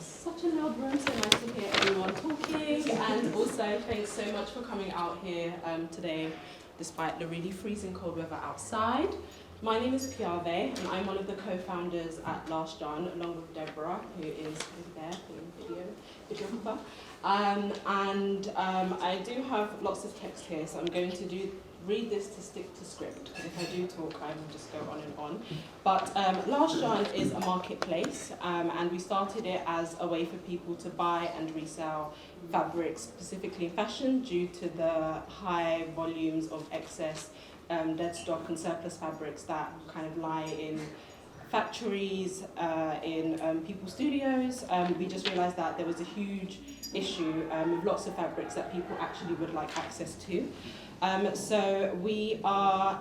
such a loud room, so nice to hear everyone talking. And also, thanks so much for coming out here today, despite the really freezing cold weather outside. My name is Piave, and I'm one of the co-founders at Last John, along with Deborah, who is over there doing videographer. I do have lots of text here, so I'm going to read this to stick to script. If I do talk, I will just go on and on. But Last John is a marketplace, and we started it as a way for people to buy and resell fabrics, specifically in fashion, due to the high volumes of excess dead stock and surplus fabrics that kind of lie in factories, in people's studios. We just realised that there was a huge issue with lots of fabrics that people actually would like access to. So we are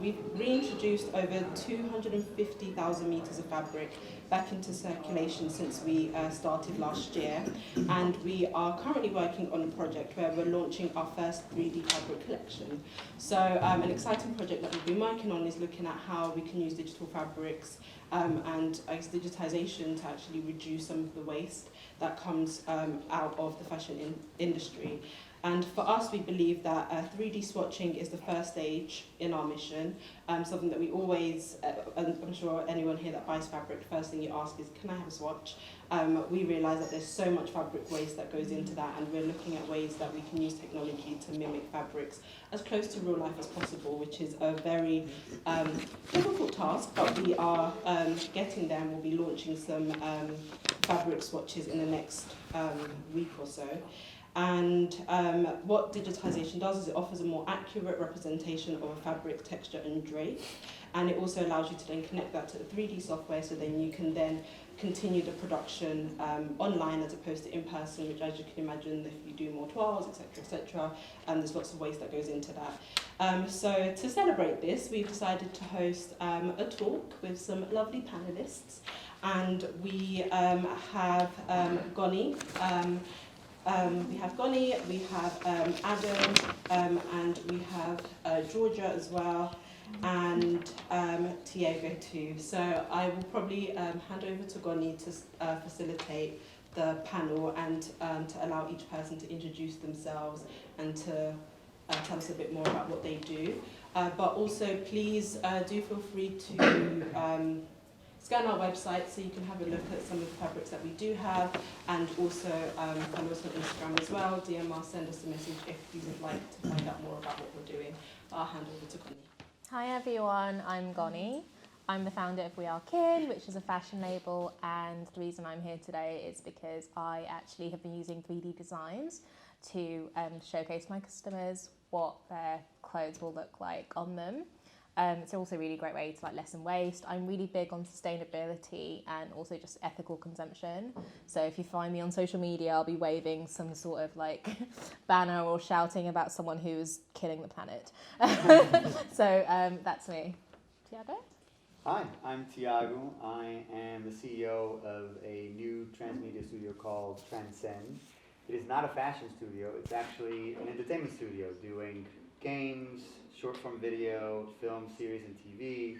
we've reintroduced over 250,000 metres of fabric back into circulation since we started last year, and we are currently working on a project where we're launching our first 3D fabric collection. So an exciting project that we've been working on is looking at how we can use digital fabrics and digitisation to actually reduce some of the waste that comes out of the fashion industry. And for us, we believe that 3D swatching is the first stage in our mission, something that we always, I'm sure anyone here that buys fabric, the first thing you ask is, can I have a swatch? We realise that there's so much fabric waste that goes into that, and we're looking at ways that we can use technology to mimic fabrics as close to real life as possible, which is a very difficult task, but we are getting there, and we'll be launching some fabric swatches in the next week or so. And what digitisation does is it offers a more accurate representation of a fabric texture and drape, and it also allows you to then connect that to the 3D software, so then you can then continue the production online as opposed to in person, which, as you can imagine, if you do more toiles, etc., and there's lots of waste that goes into that. So to celebrate this, we've decided to host a talk with some lovely panellists, and we have Goni. We have Goni, we have Adam, and we have Georgia as well, and Tiago too. So I will probably hand over to Goni to facilitate the panel and to allow each person to introduce themselves and to tell us a bit more about what they do. But also, please do feel free to scan our website so you can have a look at some of the fabrics that we do have, and also follow us on Instagram as well. DM us, send us a message if you would like to find out more about what we're doing. I'll hand over to Goni. Hi everyone, I'm Goni. I'm the founder of We Are Kin, which is a fashion label, and the reason I'm here today is because I actually have been using 3D designs to showcase my customers what their clothes will look like on them. It's also a really great way to lessen waste. I'm really big on sustainability and also just ethical consumption. So if you find me on social media, I'll be waving some sort of banner or shouting about someone who's killing the planet. So that's me. Tiago? Hi, I'm Tiago. I am the CEO of a new transmedia studio called Transcend. It is not a fashion studio, it's actually an entertainment studio doing games, short-form video, film, series, and TV.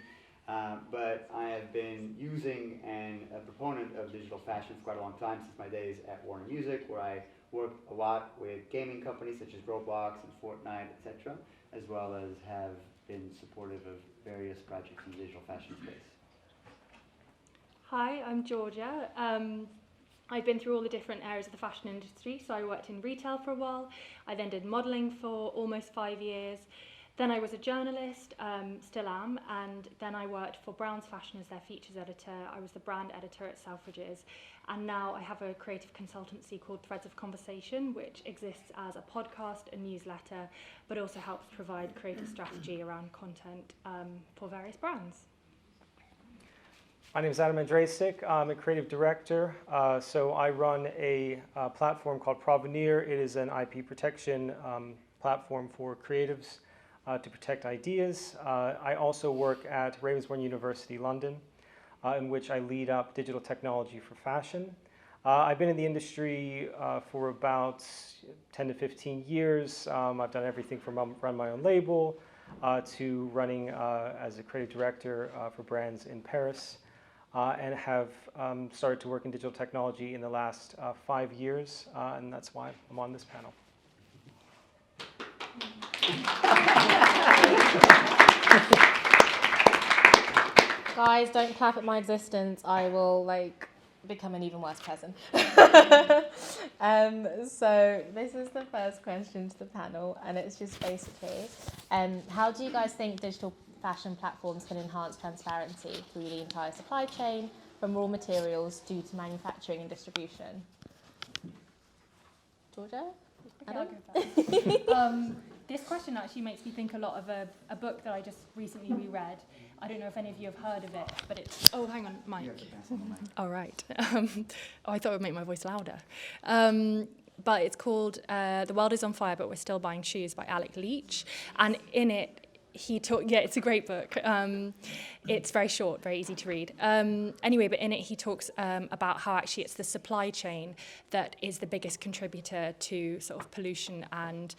But I have been using and a proponent of digital fashion for quite a long time, since my days at Warner Music, where I worked a lot with gaming companies such as Roblox and Fortnite, etc., as well as have been supportive of various projects in the digital fashion space. Hi, I'm Georgia. I've been through all the different areas of the fashion industry. So I worked in retail for a while. I then did modelling for almost 5 years. Then I was a journalist, still am, and then I worked for Brown's Fashion as their features editor. I was the brand editor at Selfridges, and now I have a creative consultancy called Threads of Conversation, which exists as a podcast, a newsletter, but also helps provide creative strategy around content for various brands. My name is Adam Andrasik. I'm a creative director. So I run a platform called Provenir. It is an IP protection platform for creatives to protect ideas. I also work at Ravensbourne University, London, in which I lead up digital technology for fashion. I've been in the industry for about 10 to 15 years. I've done everything from run my own label to running as a creative director for brands in Paris. and have started to work in digital technology in the last 5 years, and that's why I'm on this panel. Guys, don't clap at my existence. I will become an even worse person. So this is the first question to the panel, and it's just basically, how do you guys think digital fashion platforms can enhance transparency through the entire supply chain, from raw materials due to manufacturing and distribution? Georgia? Okay, I'll go first. This question actually makes me think a lot of a book that I just recently reread. I don't know if any of you have heard of it, but it's... Oh, hang on, Mike. Oh, right. I thought it would make my voice louder. But it's called The World is on Fire, but We're Still Buying Shoes by Alec Leach. And in it, it's a great book. It's very short, very easy to read. Anyway, but in it he talks about how actually it's the supply chain that is the biggest contributor to sort of pollution and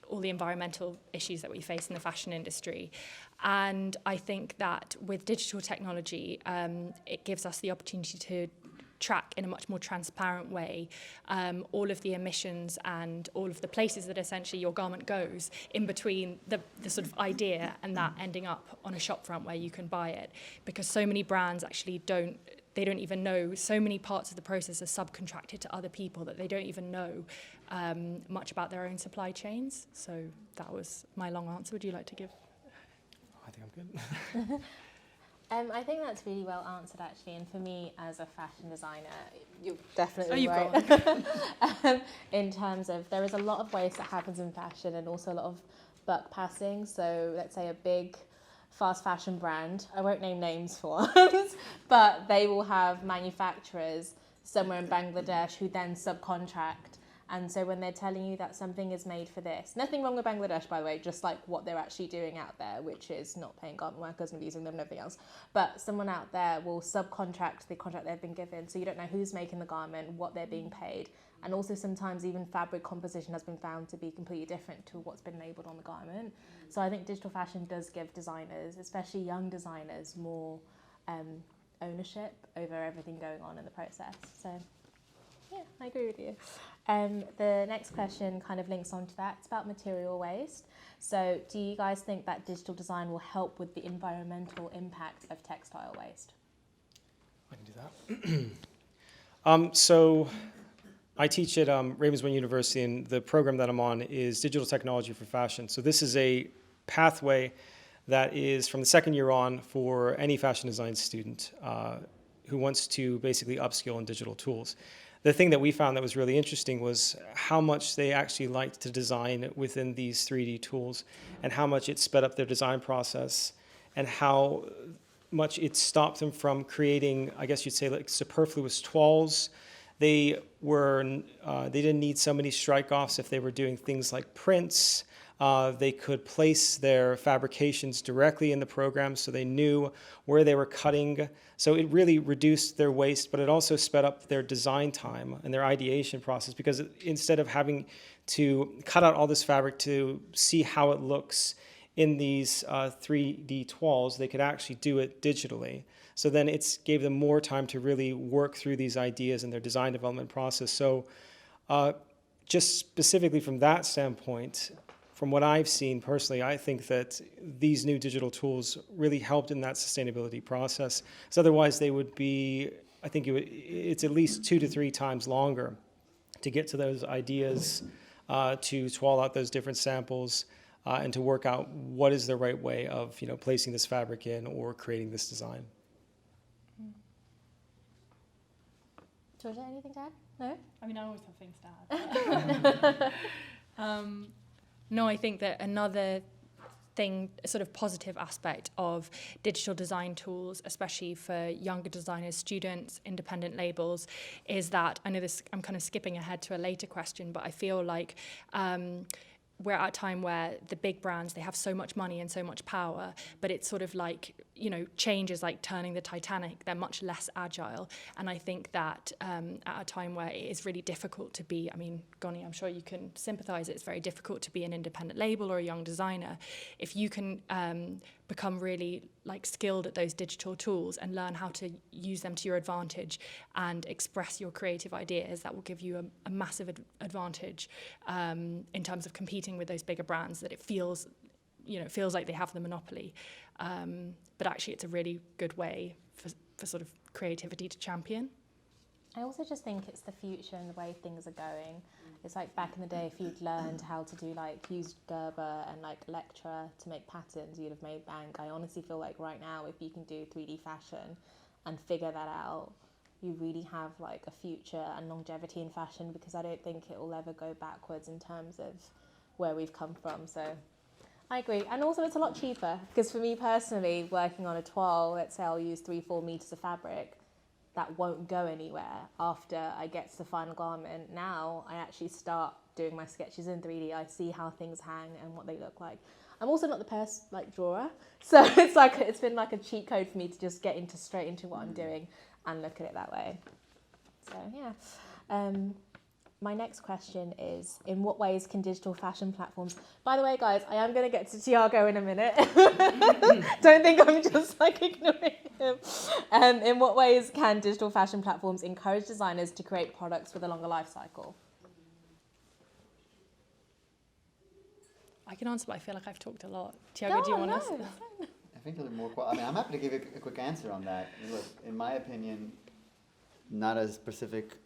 all the environmental issues that we face in the fashion industry. And I think that with digital technology, it gives us the opportunity to track in a much more transparent way all of the emissions and all of the places that essentially your garment goes in between the sort of idea and that ending up on a shop front where you can buy it, because so many brands actually don't even know, so many parts of the process are subcontracted to other people that they don't even know much about their own supply chains. So that was my long answer. Would you like to give? I think I'm good. I think that's really well answered, actually. And for me, as a fashion designer, you're definitely right. In terms of, there is a lot of waste that happens in fashion and also a lot of buck passing. So let's say a big fast fashion brand, I won't name names for us, but they will have manufacturers somewhere in Bangladesh who then subcontract. And so when they're telling you that something is made for this, nothing wrong with Bangladesh, by the way, just like what they're actually doing out there, which is not paying garment workers and abusing them and everything else. But someone out there will subcontract the contract they've been given. So you don't know who's making the garment, what they're being paid. And also sometimes even fabric composition has been found to be completely different to what's been labelled on the garment. So I think digital fashion does give designers, especially young designers, more ownership over everything going on in the process. So yeah, I agree with you. The next question kind of links onto that. It's about material waste. So do you guys think that digital design will help with the environmental impact of textile waste? I can do that. So I teach at Ravensbourne University, and the program that I'm on is Digital Technology for Fashion. So this is a pathway that is from the second year on for any fashion design student who wants to basically upskill in digital tools. The thing that we found that was really interesting was how much they actually liked to design within these 3D tools and how much it sped up their design process and how much it stopped them from creating, I guess you'd say, like superfluous toiles. They didn't need so many strike-offs if they were doing things like prints. They could place their fabrications directly in the program so they knew where they were cutting. So it really reduced their waste, but it also sped up their design time and their ideation process, because instead of having to cut out all this fabric to see how it looks in these 3D toiles, they could actually do it digitally. So then it gave them more time to really work through these ideas in their design development process. So just specifically from that standpoint, from what I've seen personally, I think that these new digital tools really helped in that sustainability process. So otherwise they would be, I think it's at least 2 to 3 times longer to get to those ideas, to toile out those different samples, and to work out what is the right way of placing this fabric in or creating this design. Georgia, anything to add? No? I mean, I always have things to add. No, I think that another thing, a sort of positive aspect of digital design tools, especially for younger designers, students, independent labels, is that, I know this, I'm kind of skipping ahead to a later question, but I feel like we're at a time where the big brands, they have so much money and so much power, but it's sort of like, change is like turning the Titanic. They're much less agile. And I think that at a time where it is really difficult to be, I mean, Goni, I'm sure you can sympathize, it's very difficult to be an independent label or a young designer. If you can become really like skilled at those digital tools and learn how to use them to your advantage and express your creative ideas, that will give you a massive advantage in terms of competing with those bigger brands that it feels like they have the monopoly. But actually it's a really good way for sort of creativity to champion. I also just think it's the future and the way things are going. It's like back in the day, if you'd learned how to do like use Gerber and like Lectra to make patterns, you'd have made bank. I honestly feel like right now, if you can do 3D fashion and figure that out, you really have like a future and longevity in fashion, because I don't think it will ever go backwards in terms of where we've come from. So I agree. And also it's a lot cheaper, because for me personally, working on a toile, let's say I'll use 3-4 meters of fabric, that won't go anywhere after I get to the final garment. Now I actually start doing my sketches in 3D. I see how things hang and what they look like. I'm also not the best drawer, so it's been like a cheat code for me to just get straight into what I'm doing and look at it that way. So yeah. My next question is, in what ways can digital fashion platforms... By the way, guys, I am going to get to Tiago in a minute. Don't think I'm just ignoring him. In what ways can digital fashion platforms encourage designers to create products with a longer life cycle? I can answer, but I feel like I've talked a lot. Tiago, do you want to? I think a little more. I'm happy to give you a quick answer on that. Look, in my opinion, not a specific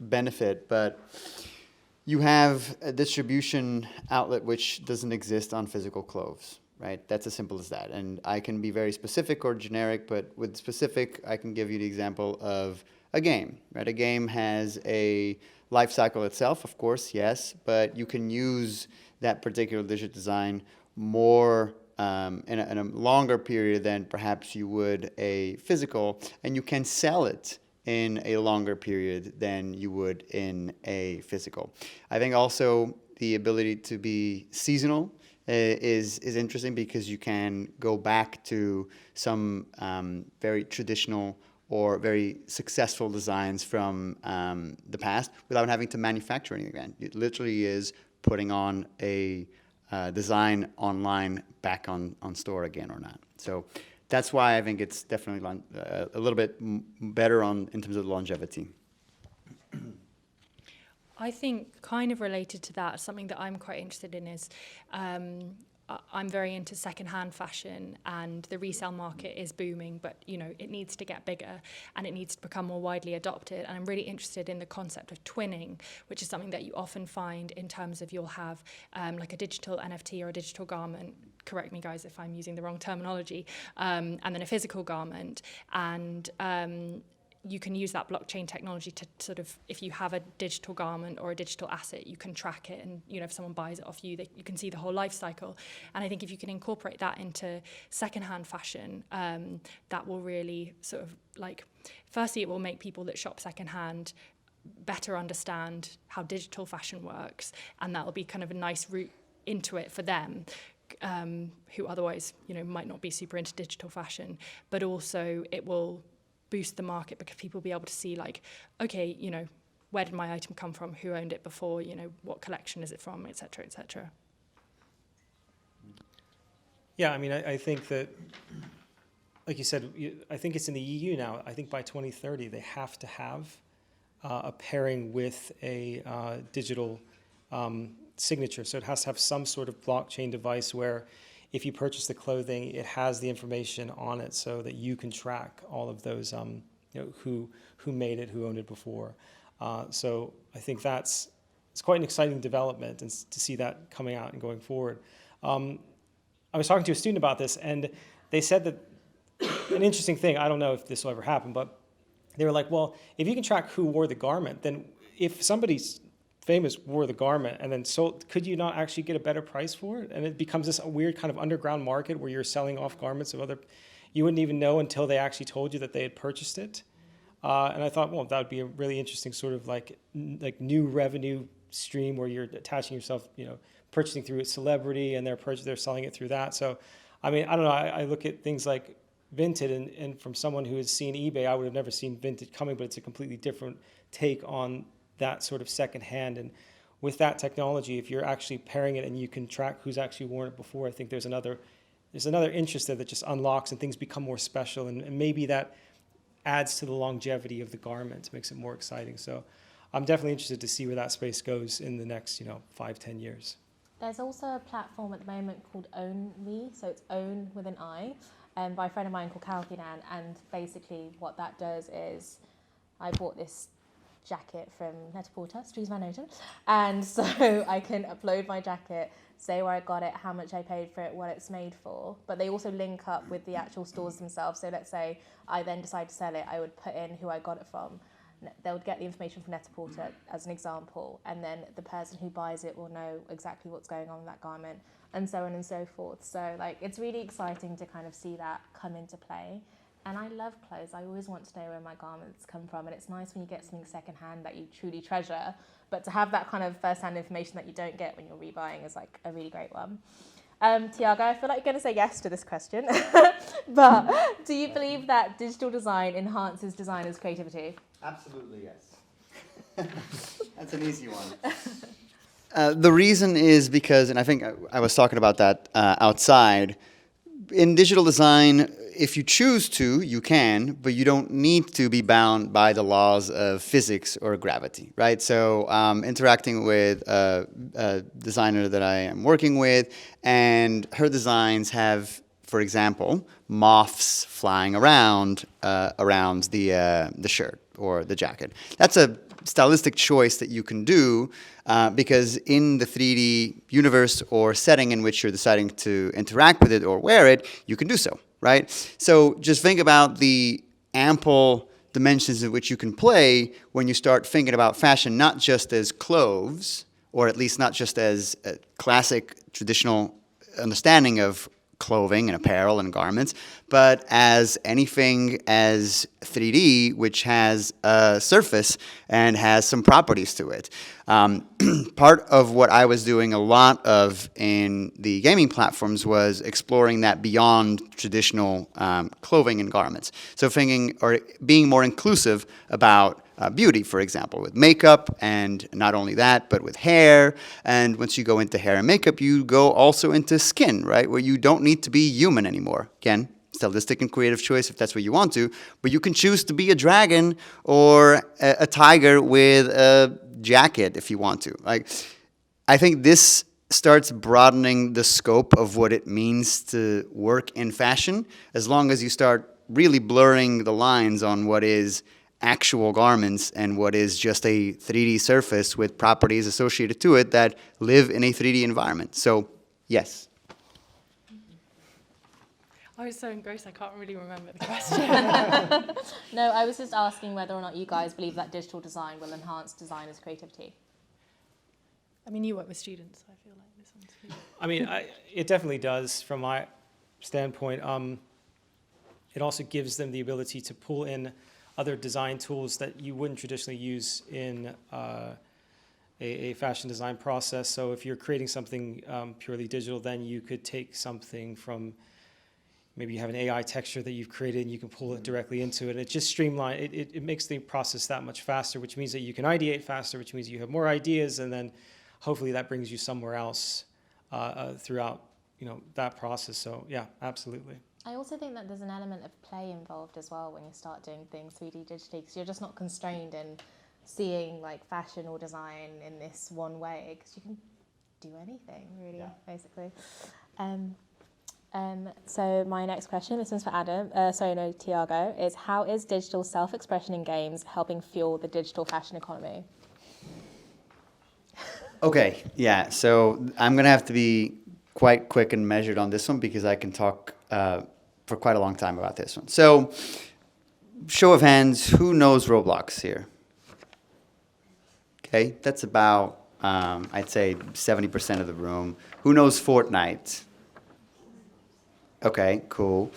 benefit, but you have a distribution outlet which doesn't exist on physical clothes, right? That's as simple as that. And I can be very specific or generic, but with specific, I can give you the example of a game, right? A game has a life cycle itself, of course, yes, but you can use that particular digital design more in a longer period than perhaps you would a physical, and you can sell it in a longer period than you would in a physical. I think also the ability to be seasonal is interesting, because you can go back to some very traditional or very successful designs from the past without having to manufacture anything again. It literally is putting on a design online back on store again or not. So that's why I think it's definitely a little bit better in terms of longevity. I think kind of related to that, something that I'm quite interested in is I'm very into secondhand fashion, and the resale market is booming, but it needs to get bigger and it needs to become more widely adopted. And I'm really interested in the concept of twinning, which is something that you often find in terms of you'll have like a digital NFT or a digital garment. Correct me, guys, if I'm using the wrong terminology, and then a physical garment. And you can use that blockchain technology to sort of, if you have a digital garment or a digital asset, you can track it, and if someone buys it off you, you can see the whole life cycle. And I think if you can incorporate that into secondhand fashion, that will really sort of firstly, it will make people that shop secondhand better understand how digital fashion works, and that will be kind of a nice route into it for them, who otherwise might not be super into digital fashion. But also it will boost the market, because people will be able to see okay, where did my item come from, who owned it before, what collection is it from, etc., etc. Yeah, I mean, I think that, like you said, I think it's in the EU now. I think by 2030 they have to have a pairing with a digital signature. So it has to have some sort of blockchain device where if you purchase the clothing, it has the information on it so that you can track all of those, who made it, who owned it before. So I think it's quite an exciting development, and to see that coming out and going forward. I was talking to a student about this, and they said that an interesting thing, I don't know if this will ever happen, but they were like, well, if you can track who wore the garment, then if somebody's famous wore the garment and then sold, could you not actually get a better price for it? And it becomes this weird kind of underground market where you're selling off garments of you wouldn't even know until they actually told you that they had purchased it. And I thought, well, that would be a really interesting sort of like new revenue stream where you're attaching yourself, purchasing through a celebrity, and they're selling it through that. So, I mean, I don't know. I look at things like Vinted, and from someone who has seen eBay, I would have never seen Vinted coming, but it's a completely different take on that sort of secondhand. And with that technology, if you're actually pairing it and you can track who's actually worn it before, I think there's another there's another interest there that just unlocks and things become more special, and maybe that adds to the longevity of the garment, makes it more exciting. So I'm definitely interested to see where that space goes in the next 5-10 years. There's also a platform at the moment called Own Me, so it's Own with an I, by a friend of mine called Kalkinan, and basically what that does is, I bought this jacket from Net-a-Porter, Streets Van Noten, and so I can upload my jacket, say where I got it, how much I paid for it, what it's made for, but they also link up with the actual stores themselves. So let's say I then decide to sell it, I would put in who I got it from. They would get the information from Net-a-Porter as an example, and then the person who buys it will know exactly what's going on with that garment, and so on and so forth. So like, it's really exciting to kind of see that come into play. And I love clothes. I always want to know where my garments come from, and it's nice when you get something secondhand that you truly treasure, but to have that kind of first-hand information that you don't get when you're rebuying is like a really great one. Tiago, I feel like you're going to say yes to this question, but do you believe that digital design enhances designers' creativity? Absolutely, yes. That's an easy one. The reason is because, and I think I was talking about that outside, in digital design, if you choose to, you can, but you don't need to be bound by the laws of physics or gravity, right? So interacting with a designer that I am working with, and her designs have, for example, moths flying around the shirt or the jacket. That's a stylistic choice that you can do because in the 3D universe or setting in which you're deciding to interact with it or wear it, you can do so, right? So just think about the ample dimensions in which you can play when you start thinking about fashion, not just as clothes, or at least not just as a classic traditional understanding of clothing and apparel and garments, but as anything as 3D, which has a surface and has some properties to it. Part of what I was doing a lot of in the gaming platforms was exploring that beyond traditional clothing and garments. So thinking or being more inclusive about beauty, for example, with makeup, and not only that, but with hair. And once you go into hair and makeup, you go also into skin, right, where you don't need to be human anymore. Again, stylistic and creative choice if that's what you want to, but you can choose to be a dragon or a tiger with a jacket if you want to. Like, I think this starts broadening the scope of what it means to work in fashion, as long as you start really blurring the lines on what is actual garments and what is just a 3D surface with properties associated to it that live in a 3D environment. So, yes. I was so engrossed I can't really remember the question. No, I was just asking whether or not you guys believe that digital design will enhance designers' creativity. I mean, you work with students, so I feel like this one's for you. I mean, it definitely does from my standpoint. It also gives them the ability to pull in other design tools that you wouldn't traditionally use in a fashion design process. So if you're creating something purely digital, then you could take something from, maybe you have an AI texture that you've created and you can pull it directly into it. It just it makes the process that much faster, which means that you can ideate faster, which means you have more ideas, and then hopefully that brings you somewhere else throughout that process. So yeah, absolutely. I also think that there's an element of play involved as well when you start doing things 3D digitally, because you're just not constrained in seeing like fashion or design in this one way, because you can do anything really, basically. So my next question, this one's for Tiago, is how is digital self-expression in games helping fuel the digital fashion economy? Okay, yeah, so I'm going to have to be quite quick and measured on this one because I can talk for quite a long time about this one. So, show of hands, who knows Roblox here? Okay, that's about, I'd say, 70% of the room. Who knows Fortnite? Okay, cool.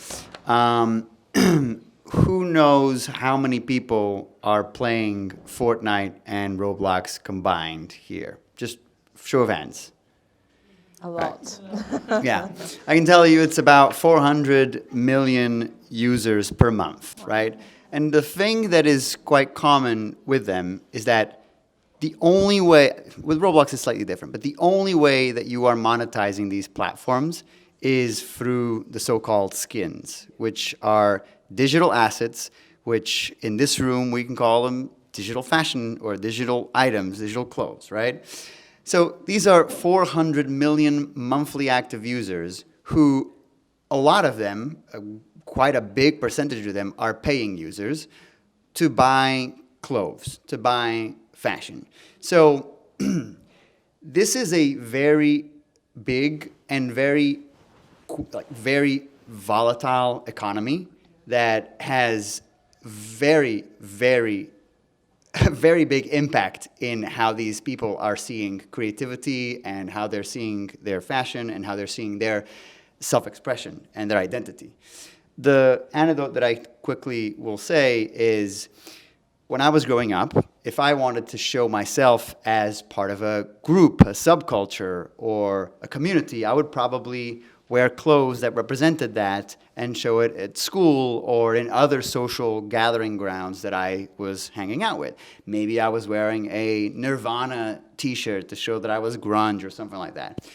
Who knows how many people are playing Fortnite and Roblox combined here? Just show of hands. A lot. Right. Yeah, I can tell you it's about 400 million users per month, right? And the thing that is quite common with them is that the only way, with Roblox it's slightly different, but the only way that you are monetizing these platforms is through the so-called skins, which are digital assets, which in this room we can call them digital fashion or digital items, digital clothes, right? So these are 400 million monthly active users who, a lot of them, quite a big percentage of them, are paying users to buy clothes, to buy fashion. So this is a very big and very volatile economy that has very, very very big impact in how these people are seeing creativity and how they're seeing their fashion and how they're seeing their self-expression and their identity. The anecdote that I quickly will say is, when I was growing up, if I wanted to show myself as part of a group, a subculture, or a community, I would probably wear clothes that represented that and show it at school or in other social gathering grounds that I was hanging out with. Maybe I was wearing a Nirvana t-shirt to show that I was grunge or something like that.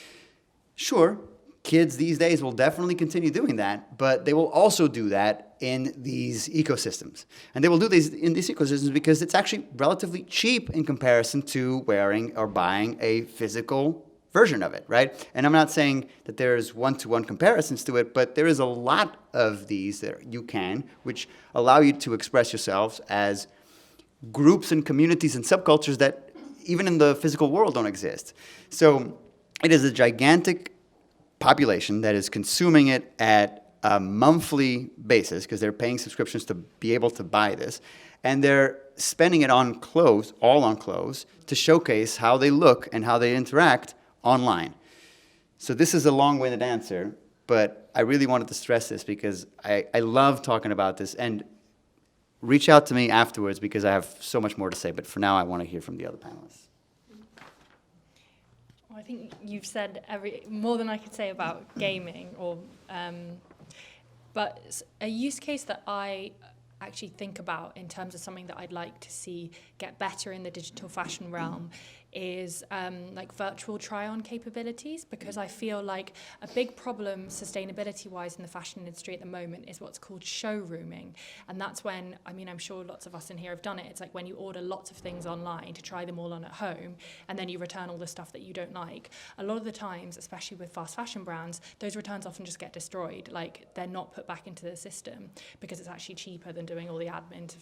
Sure, kids these days will definitely continue doing that, but they will also do that in these ecosystems. And they will do this in these ecosystems because it's actually relatively cheap in comparison to wearing or buying a physical version of it, right? And I'm not saying that there's one-to-one comparisons to it, but there is a lot of these that you can, which allow you to express yourselves as groups and communities and subcultures that even in the physical world don't exist. So it is a gigantic population that is consuming it at a monthly basis because they're paying subscriptions to be able to buy this. And they're spending it on clothes, all on clothes, to showcase how they look and how they interact online. So this is a long-winded answer, but I really wanted to stress this because I love talking about this. And reach out to me afterwards because I have so much more to say. But for now, I want to hear from the other panelists. Well, I think you've said more than I could say about gaming, but a use case that I actually think about in terms of something that I'd like to see get better in the digital fashion realm is like virtual try-on capabilities, because I feel like a big problem sustainability-wise in the fashion industry at the moment is what's called showrooming. And that's when, I mean, I'm sure lots of us in here have done it. It's like when you order lots of things online to try them all on at home, and then you return all the stuff that you don't like. A lot of the times, especially with fast fashion brands, those returns often just get destroyed. Like, they're not put back into the system because it's actually cheaper than doing all the admin,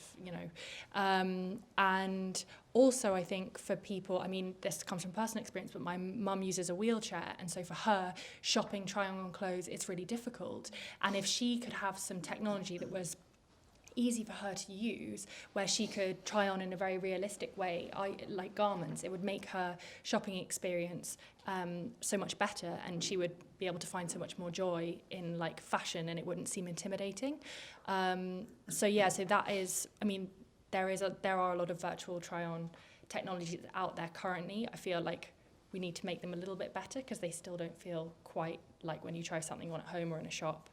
and also, I think for people, I mean, this comes from personal experience, but my mum uses a wheelchair, and so for her, shopping, trying on clothes, it's really difficult. And if she could have some technology that was easy for her to use, where she could try on in a very realistic way, like garments, it would make her shopping experience so much better, and she would be able to find so much more joy in like fashion, and it wouldn't seem intimidating. So that is, I mean, there are a lot of virtual try-on technologies out there currently. I feel like we need to make them a little bit better because they still don't feel quite like when you try something on at home or in a shop.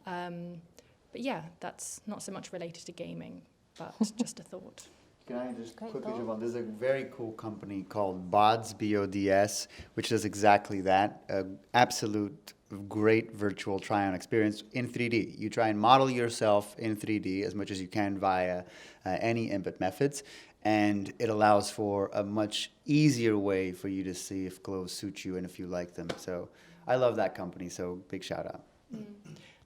But yeah, that's not so much related to gaming, but just a thought. Can I just quickly jump on? There's a very cool company called BODS, B-O-D-S, which does exactly that. Absolute great virtual try-on experience in 3D. You try and model yourself in 3D as much as you can via any input methods, and it allows for a much easier way for you to see if clothes suit you and if you like them. So I love that company, so big shout out.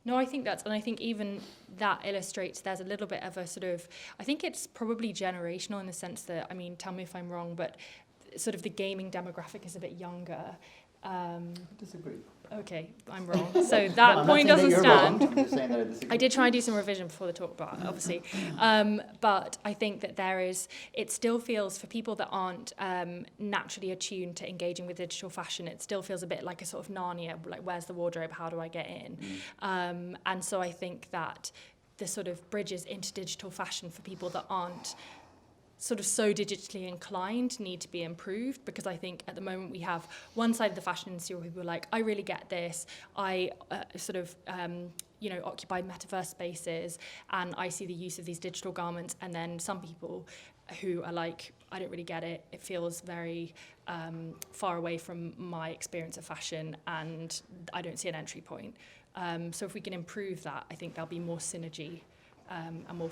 No, I think and I think even that illustrates there's a little bit of a sort of, I think it's probably generational in the sense that, I mean, tell me if I'm wrong, but sort of the gaming demographic is a bit younger. Disagree. Okay, I'm wrong. So that point doesn't stand. I'm just saying that I disagree. I did try and do some revision before the talk, but obviously. But I think that it still feels, for people that aren't naturally attuned to engaging with digital fashion, it still feels a bit like a sort of Narnia, like, where's the wardrobe, how do I get in? And so I think that the sort of bridges into digital fashion for people that aren't sort of so digitally inclined need to be improved, because I think at the moment we have one side of the fashion industry where people are like, I really get this, I occupy metaverse spaces and I see the use of these digital garments, and then some people who are like, I don't really get it. It feels very far away from my experience of fashion, and I don't see an entry point. So if we can improve that, I think there'll be more synergy and more,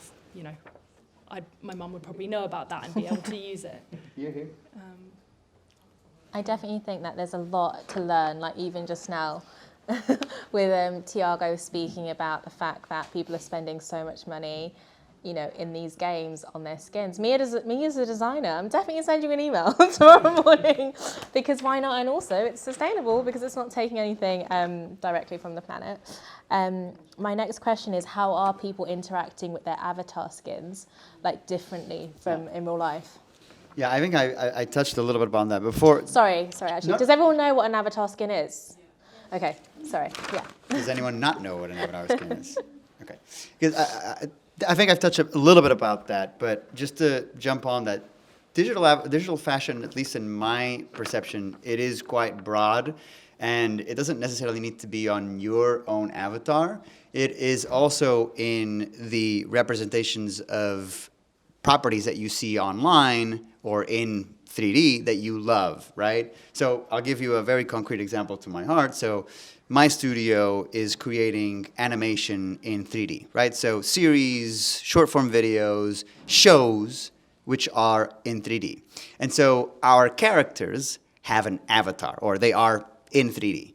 my mum would probably know about that and be able to use it. Here. I definitely think that there's a lot to learn, like even just now with Tiago speaking about the fact that people are spending so much money, in these games on their skins. Me as a designer, I'm definitely going to send you an email tomorrow morning, because why not? And also it's sustainable because it's not taking anything directly from the planet. My next question is, how are people interacting with their avatar skins, like differently from in real life? Yeah, I think I touched a little bit upon that before. Sorry, actually. No. Does everyone know what an avatar skin is? Okay, sorry, yeah. Does anyone not know what an avatar skin is? Okay. Because I think I've touched a little bit about that, but just to jump on that, digital fashion, at least in my perception, it is quite broad, and it doesn't necessarily need to be on your own avatar. It is also in the representations of properties that you see online or in 3D that you love, right? So I'll give you a very concrete example to my heart. So my studio is creating animation in 3D, right? So series, short form videos, shows, which are in 3D. And so our characters have an avatar, or they are in 3D.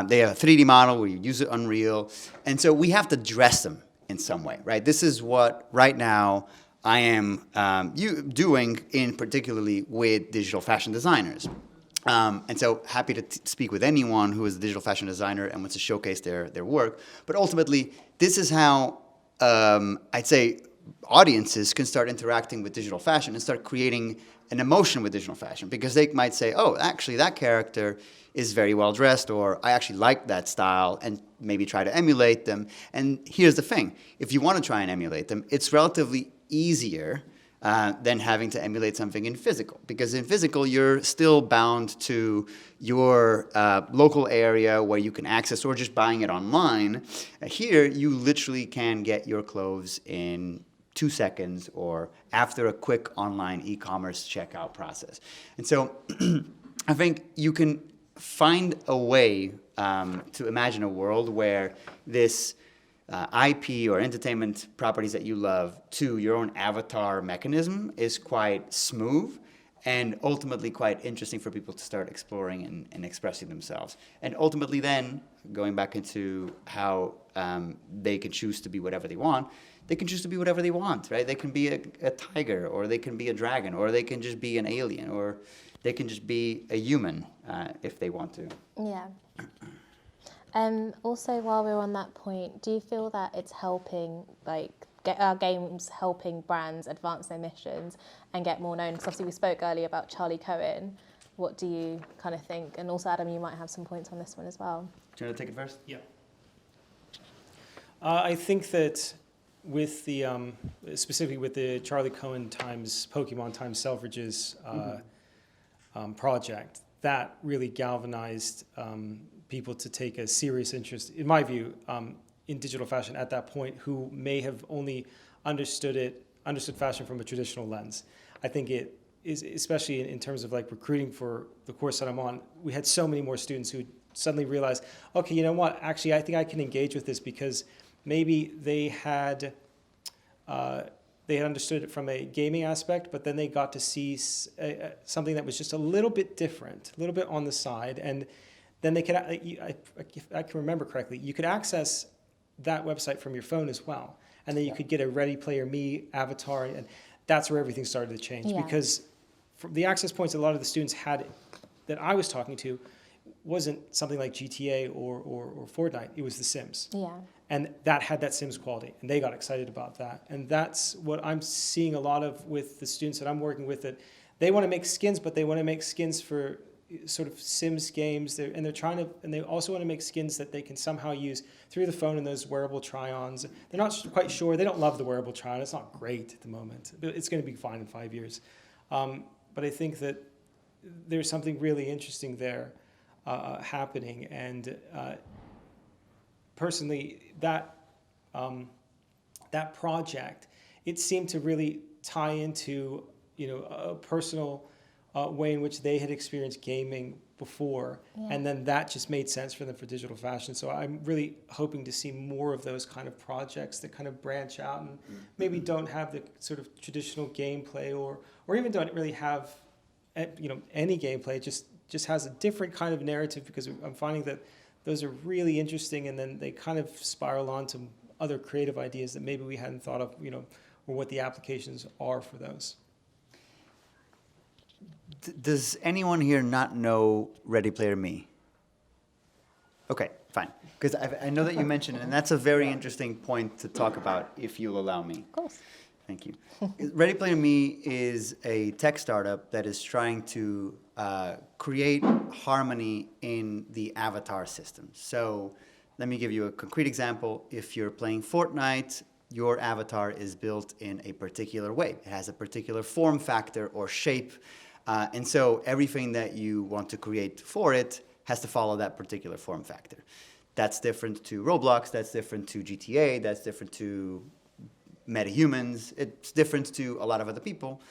They have a 3D model where you use Unreal. And so we have to dress them in some way, right? This is what right now I am doing in particularly with digital fashion designers. And so happy to speak with anyone who is a digital fashion designer and wants to showcase their work. But ultimately, this is how I'd say audiences can start interacting with digital fashion and start creating an emotion with digital fashion, because they might say, oh, actually that character is very well dressed, or I actually like that style, and maybe try to emulate them. And here's the thing, if you want to try and emulate them, it's relatively easier than having to emulate something in physical. Because in physical, you're still bound to your local area where you can access, or just buying it online. Here, you literally can get your clothes in 2 seconds or after a quick online e-commerce checkout process. And so I think you can find a way to imagine a world where this IP or entertainment properties that you love to your own avatar mechanism is quite smooth and ultimately quite interesting for people to start exploring and expressing themselves. And ultimately then, going back into how they can choose to be whatever they want, they can choose to be whatever they want, right? They can be a tiger, or they can be a dragon, or they can just be an alien, or they can just be a human if they want to. Yeah. Also, while we're on that point, do you feel that it's helping, like, get our games helping brands advance their missions and get more known? Because obviously we spoke earlier about Charlie Cohen. What do you kind of think? And also, Adam, you might have some points on this one as well. Do you want to take it first? Yeah. I think that with the, specifically with the Charlie Cohen times Pokemon times Selfridges project, that really galvanized people to take a serious interest, in my view, in digital fashion at that point, who may have only understood fashion from a traditional lens. I think it is, especially in terms of like recruiting for the course that I'm on, we had so many more students who suddenly realized, okay, you know what, actually I think I can engage with this, because maybe they had understood it from a gaming aspect, but then they got to see something that was just a little bit different, a little bit on the side, and then they could, if I can remember correctly, you could access that website from your phone as well, and then you could get a Ready Player Me avatar, and that's where everything started to change. Yeah. Because from the access points a lot of the students had that I was talking to wasn't something like GTA or Fortnite, it was The Sims. Yeah. And that had that Sims quality, and they got excited about that. And that's what I'm seeing a lot of with the students that I'm working with, that they want to make skins, but they want to make skins for sort of Sims games, and they also want to make skins that they can somehow use through the phone and those wearable try-ons. They're not quite sure. They don't love the wearable try-on. It's not great at the moment. It's going to be fine in 5 years. But I think that there's something really interesting there happening, and personally, that project, it seemed to really tie into a personal way in which they had experienced gaming before, Yeah. and then that just made sense for them for digital fashion. So I'm really hoping to see more of those kind of projects that kind of branch out and maybe don't have the sort of traditional gameplay, or even don't really have any gameplay. It just has a different kind of narrative, because I'm finding that those are really interesting, and then they kind of spiral on to other creative ideas that maybe we hadn't thought of, or what the applications are for those. Does anyone here not know Ready Player Me? Okay, fine. Because I know that you mentioned it, and that's a very interesting point to talk about, if you'll allow me. Of course. Thank you. Ready Player Me is a tech startup that is trying to create harmony in the avatar system. So let me give you a concrete example. If you're playing Fortnite, your avatar is built in a particular way. It has a particular form factor or shape. And so everything that you want to create for it has to follow that particular form factor. That's different to Roblox, that's different to GTA, that's different to metahumans. It's different to a lot of other people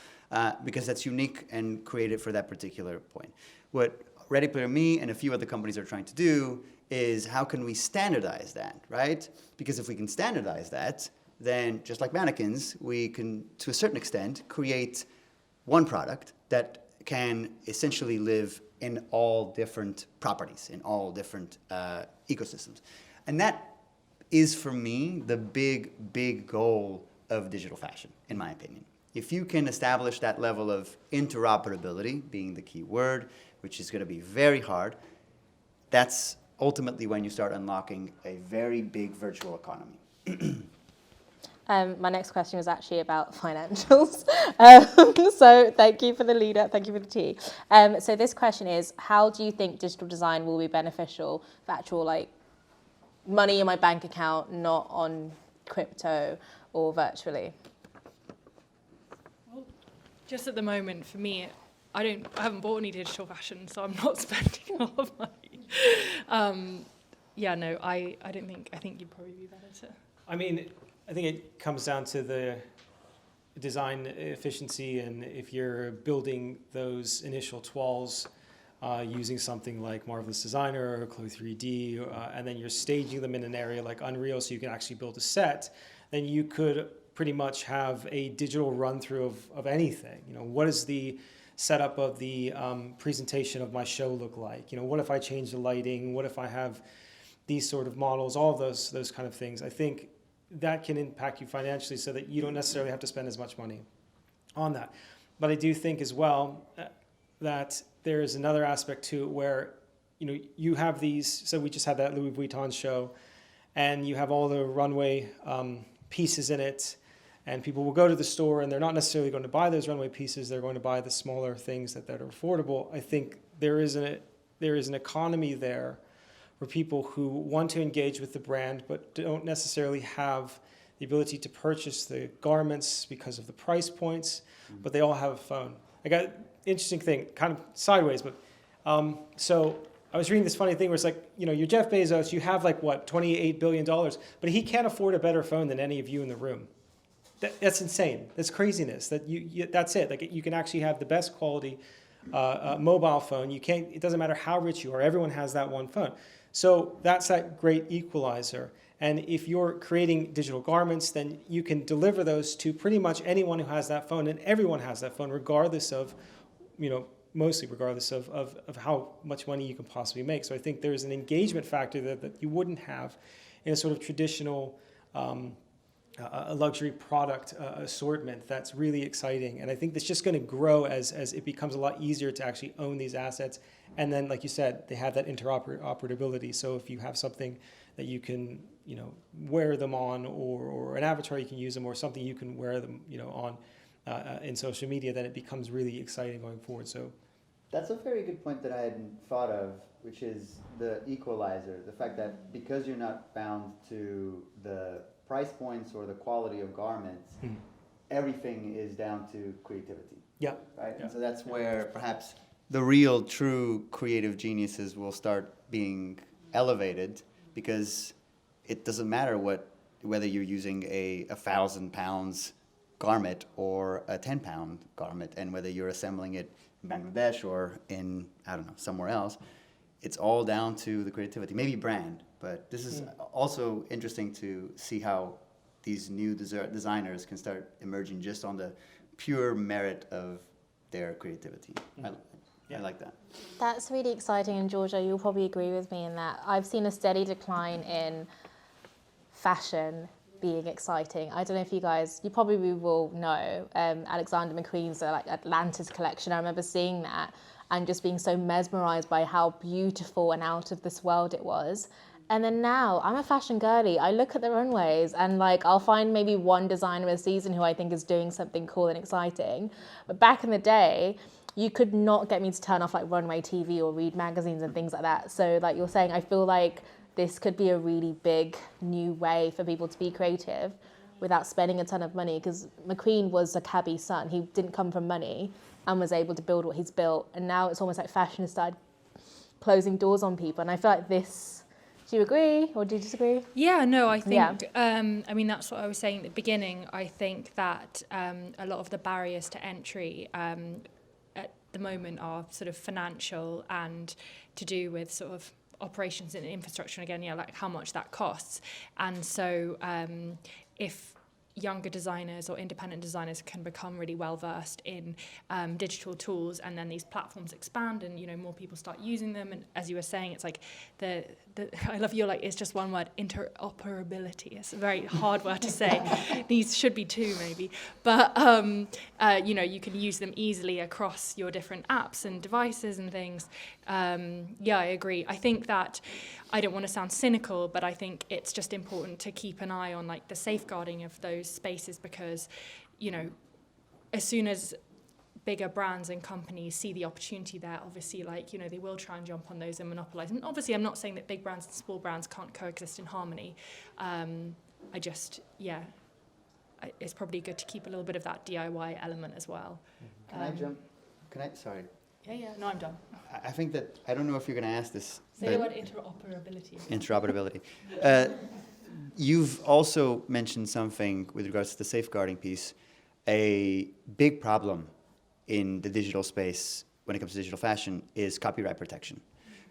because that's unique and created for that particular point. What Ready Player Me and a few other companies are trying to do is, how can we standardize that, right? Because if we can standardize that, then just like mannequins, we can, to a certain extent, create one product that can essentially live in all different properties, in all different ecosystems. And that is, for me, the big goal of digital fashion, in my opinion. If you can establish that level of interoperability, being the key word, which is going to be very hard, that's ultimately when you start unlocking a very big virtual economy. My next question was actually about financials. So thank you for the lead up, thank you for the tea. So this question is, how do you think digital design will be beneficial for actual money in my bank account, not on crypto or virtually? Well, just at the moment, for me, I haven't bought any digital fashion, so I'm not spending a lot of money. I think you'd probably be better to. I think it comes down to the design efficiency, and if you're building those initial toiles using something like Marvelous Designer or Clo 3D, and then you're staging them in an area like Unreal so you can actually build a set, then you could pretty much have a digital run-through of anything. What does the setup of the presentation of my show look like? What if I change the lighting? What if I have these sort of models? All of those kind of things. I think that can impact you financially, so that you don't necessarily have to spend as much money on that. But I do think as well that there is another aspect to it where you have these. So we just had that Louis Vuitton show, and you have all the runway pieces in it, and people will go to the store and they're not necessarily going to buy those runway pieces. They're going to buy the smaller things that are affordable. I think there is an economy there for people who want to engage with the brand but don't necessarily have the ability to purchase the garments because of the price points, but they all have a phone. I got an interesting thing, kind of sideways, but so I was reading this funny thing where it's like, you're Jeff Bezos, you have $28 billion, but he can't afford a better phone than any of you in the room. That's insane. That's craziness. That's it. You can actually have the best quality mobile phone. It doesn't matter how rich you are, everyone has that one phone. So that's that great equalizer. And if you're creating digital garments, then you can deliver those to pretty much anyone who has that phone, and everyone has that phone, regardless of, mostly regardless of how much money you can possibly make. So I think there's an engagement factor that you wouldn't have in a sort of traditional a luxury product assortment that's really exciting. And I think that's just going to grow as it becomes a lot easier to actually own these assets. And then, like you said, they have that interoperability. So if you have something that you can, wear them on, or an avatar you can use them, or something you can wear them, on in social media, then it becomes really exciting going forward. So that's a very good point that I hadn't thought of, which is the equalizer. The fact that because you're not bound to the price points or the quality of garments, everything is down to creativity. Yeah. Right? Yeah. And so that's where perhaps the real, true creative geniuses will start being elevated, because it doesn't matter whether you're using a 1,000 pounds garment or a 10-pound garment, and whether you're assembling it in Bangladesh or in, I don't know, somewhere else, it's all down to the creativity, maybe brand. But this is also interesting to see how these new designers can start emerging just on the pure merit of their creativity. I like that. That's really exciting, and Georgia, you'll probably agree with me in that. I've seen a steady decline in fashion being exciting. I don't know if you probably will know Alexander McQueen's like Atlantis collection. I remember seeing that and just being so mesmerized by how beautiful and out of this world it was. And then now, I'm a fashion girly. I look at the runways and like I'll find maybe one designer a season who I think is doing something cool and exciting. But back in the day, you could not get me to turn off like runway TV or read magazines and things like that. So like you're saying, I feel like this could be a really big new way for people to be creative without spending a ton of money, because McQueen was a cabbie's son. He didn't come from money and was able to build what he's built. And now it's almost like fashion has started closing doors on people. And I feel like this, do you agree or do you disagree? Yeah, no, I think, I mean, that's what I was saying at the beginning. I think that a lot of the barriers to entry at the moment are sort of financial and to do with sort of operations and infrastructure, and again, yeah, like how much that costs. And so if younger designers or independent designers can become really well versed in digital tools, and then these platforms expand and, you know, more people start using them, and as you were saying, it's like the I love your, like, it's just one word, interoperability. It's a very hard word to say. These should be two maybe, but you know, you can use them easily across your different apps and devices and things. Yeah, I agree. I think that, I don't want to sound cynical, but I think it's just important to keep an eye on like the safeguarding of those spaces, because, you know, as soon as bigger brands and companies see the opportunity there, obviously, like, you know, they will try and jump on those and monopolize. And obviously, I'm not saying that big brands and small brands can't coexist in harmony. I just, yeah, it's probably good to keep a little bit of that DIY element as well. Can I jump? Sorry. Yeah, no, I'm done. I think that, I don't know if you're going to ask this. Say the word interoperability. Interoperability. You've also mentioned something with regards to the safeguarding piece. A big problem in the digital space when it comes to digital fashion is copyright protection.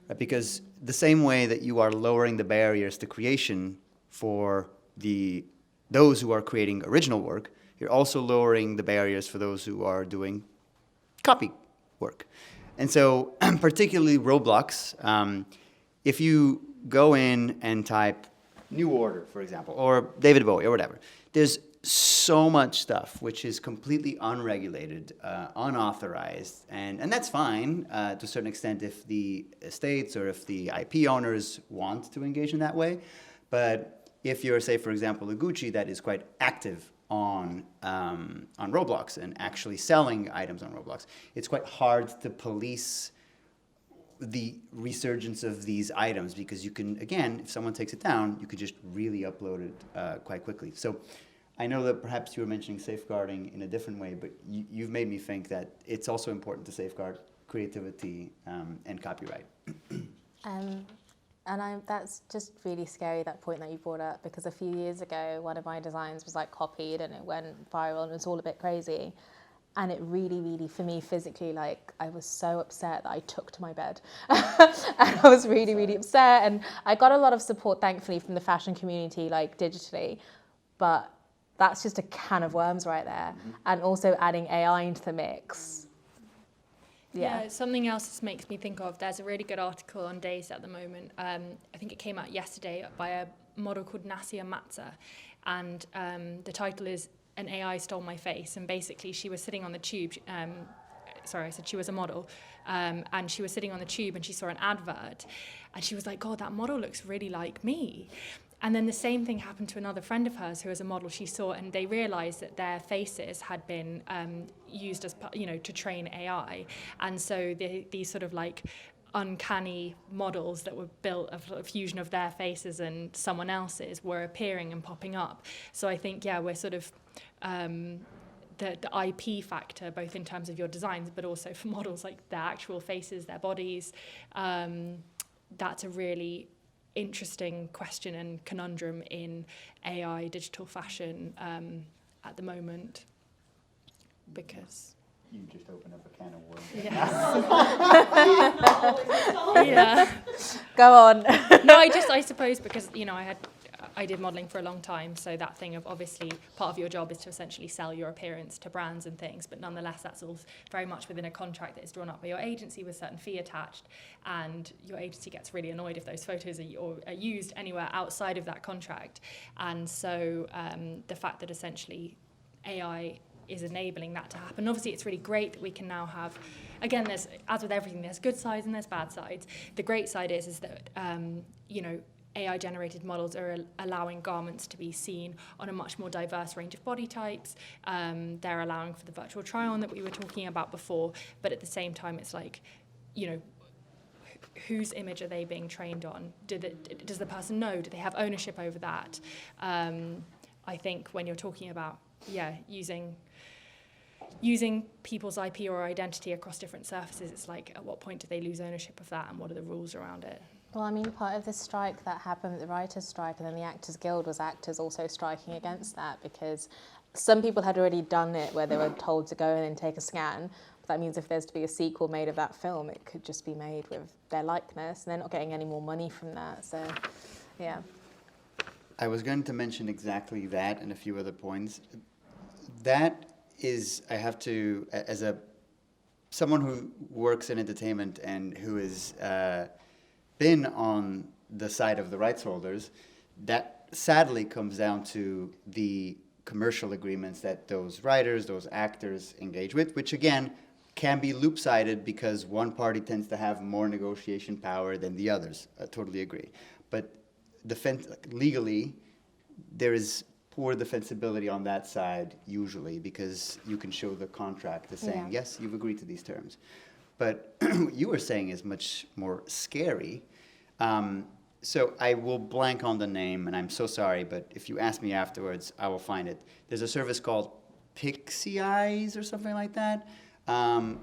Right? Because the same way that you are lowering the barriers to creation for those who are creating original work, you're also lowering the barriers for those who are doing copy work. And so particularly Roblox, if you go in and type New Order, for example, or David Bowie or whatever, there's so much stuff which is completely unregulated, unauthorized, and that's fine to a certain extent if the estates or if the IP owners want to engage in that way. But if you're, say, for example, a Gucci that is quite active on Roblox and actually selling items on Roblox, it's quite hard to police the resurgence of these items, because you can, again, if someone takes it down, you could just really upload it quite quickly. So I know that perhaps you were mentioning safeguarding in a different way, but you've made me think that it's also important to safeguard creativity and copyright. And that's just really scary, that point that you brought up, because a few years ago, one of my designs was like copied and it went viral and it was all a bit crazy. And it really, really, for me physically, like, I was so upset that I took to my bed. And I was really, really upset. And I got a lot of support, thankfully, from the fashion community, like digitally. But that's just a can of worms right there. Mm-hmm. And also adding AI into the mix. Yeah, something else this makes me think of, there's a really good article on Dazed at the moment. I think it came out yesterday by a model called Nasia Matza. And the title is An AI Stole My Face. And basically she was sitting on the tube. Sorry, I said she was a model. And she was sitting on the tube and she saw an advert. And she was like, God, that model looks really like me. And then the same thing happened to another friend of hers who was a model she saw, and they realised that their faces had been used as, you know, to train AI. And so these sort of like uncanny models that were built of a fusion of their faces and someone else's were appearing and popping up. So I think, yeah, we're sort of the IP factor, both in terms of your designs, but also for models, like their actual faces, their bodies. That's a really interesting question and conundrum in AI digital fashion at the moment. because You just opened up a can of worms. yes. Yeah. Go on. No, I suppose because, you know, I did modelling for a long time, so that thing of obviously part of your job is to essentially sell your appearance to brands and things, but nonetheless that's all very much within a contract that is drawn up by your agency with certain fee attached, and your agency gets really annoyed if those photos are used anywhere outside of that contract. And so the fact that essentially AI is enabling that to happen. Obviously, it's really great that we can now have, again, there's, as with everything, there's good sides and there's bad sides. The great side is that, you know, AI-generated models are allowing garments to be seen on a much more diverse range of body types. They're allowing for the virtual try-on that we were talking about before, but at the same time, it's like, you know, whose image are they being trained on? Does the person know? Do they have ownership over that? I think when you're talking about, using people's IP or identity across different surfaces, it's like, at what point do they lose ownership of that, and what are the rules around it? Well, I mean, part of the strike that happened, the writers' strike, and then the Actors Guild, was actors also striking against that, because some people had already done it where they were told to go in and take a scan. But that means if there's to be a sequel made of that film, it could just be made with their likeness, and they're not getting any more money from that. So, yeah. I was going to mention exactly that and a few other points. That is, I have to, as someone who works in entertainment and who has been on the side of the rights holders, that sadly comes down to the commercial agreements that those writers, those actors engage with, which again can be loop-sided because one party tends to have more negotiation power than the others. I totally agree. But legally, there is poor defensibility on that side usually, because you can show the contract as saying, yes, you've agreed to these terms. But what you were saying is much more scary. So I will blank on the name, and I'm so sorry, but if you ask me afterwards, I will find it. There's a service called Pixie Eyes or something like that,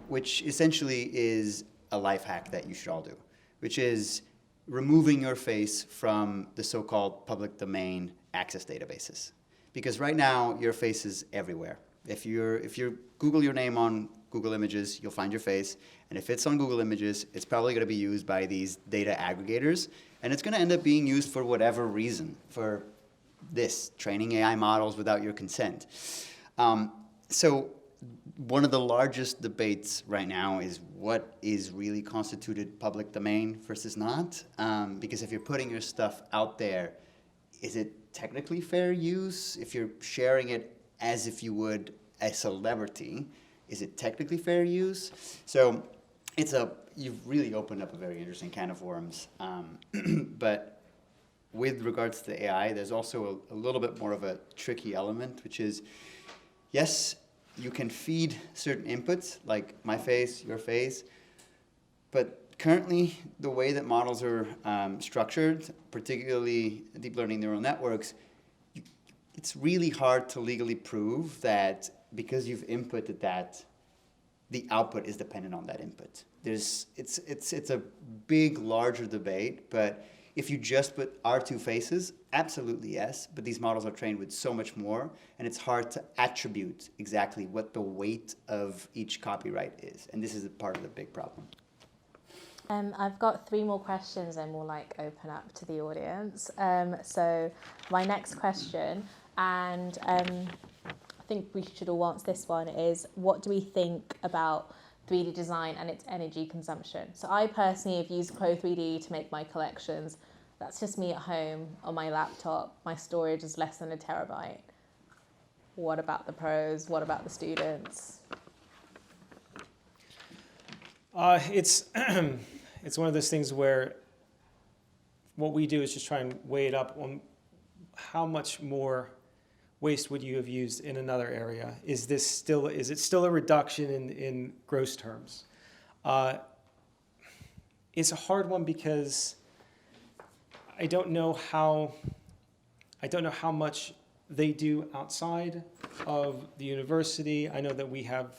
which essentially is a life hack that you should all do, which is removing your face from the so-called public domain access databases. Because right now, your face is everywhere. If you Google your name on Google Images, you'll find your face. And if it's on Google Images, it's probably going to be used by these data aggregators. And it's going to end up being used for whatever reason, for this, training AI models without your consent. So one of the largest debates right now is what is really constituted public domain versus not. Because if you're putting your stuff out there, is it technically fair use? If you're sharing it as if you would a celebrity, is it technically fair use? So you've really opened up a very interesting can of worms. But with regards to AI, there's also a little bit more of a tricky element, which is, yes, you can feed certain inputs, like my face, your face, but currently the way that models are structured, particularly deep learning neural networks, it's really hard to legally prove that because you've inputted that, the output is dependent on that input. It's a big, larger debate, but if you just put our two faces, absolutely yes, but these models are trained with so much more, and it's hard to attribute exactly what the weight of each copyright is, and this is a part of the big problem. I've got 3 more questions and we'll open up to the audience. So my next question, and I think we should all answer this one, is what do we think about 3D design and its energy consumption? So I personally have used Pro 3D to make my collections. That's just me at home on my laptop. My storage is less than 1 terabyte. What about the pros? What about the students? It's one of those things where what we do is just try and weigh it up on how much more waste would you have used in another area? Is it still a reduction in gross terms? It's a hard one because I don't know how much they do outside of the university. I know that we have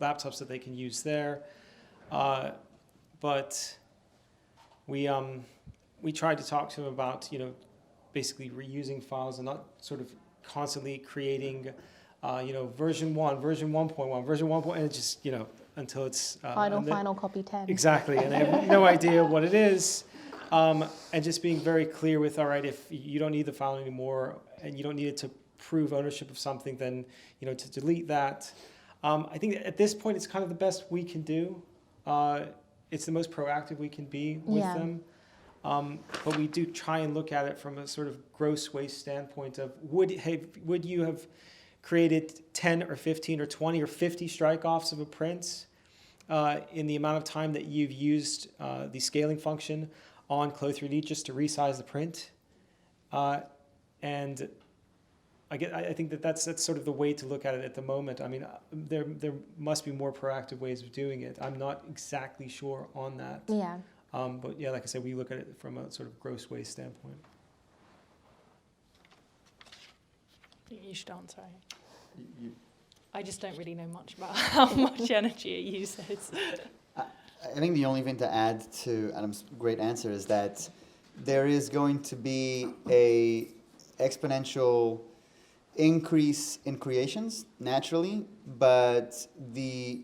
laptops that they can use there, but we tried to talk to them about basically reusing files and not sort of constantly creating version 1, version 1.1, version 1. And it just, until it's final copy 10. Exactly, and they have no idea what it is. And just being very clear with, all right, if you don't need the file anymore and you don't need it to prove ownership of something, then to delete that. I think at this point it's kind of the best we can do. It's the most proactive we can be with them. But we do try and look at it from a sort of gross waste standpoint of would you have created 10 or 15 or 20 or 50 strike-offs of a print in the amount of time that you've used the scaling function on Clo3D just to resize the print? And I think that's sort of the way to look at it at the moment. I mean, there must be more proactive ways of doing it. I'm not exactly sure on that. Yeah. But yeah, like I said, we look at it from a sort of gross waste standpoint. You should answer. I just don't really know much about how much energy it uses. I think the only thing to add to Adam's great answer is that there is going to be a exponential increase in creations naturally, but the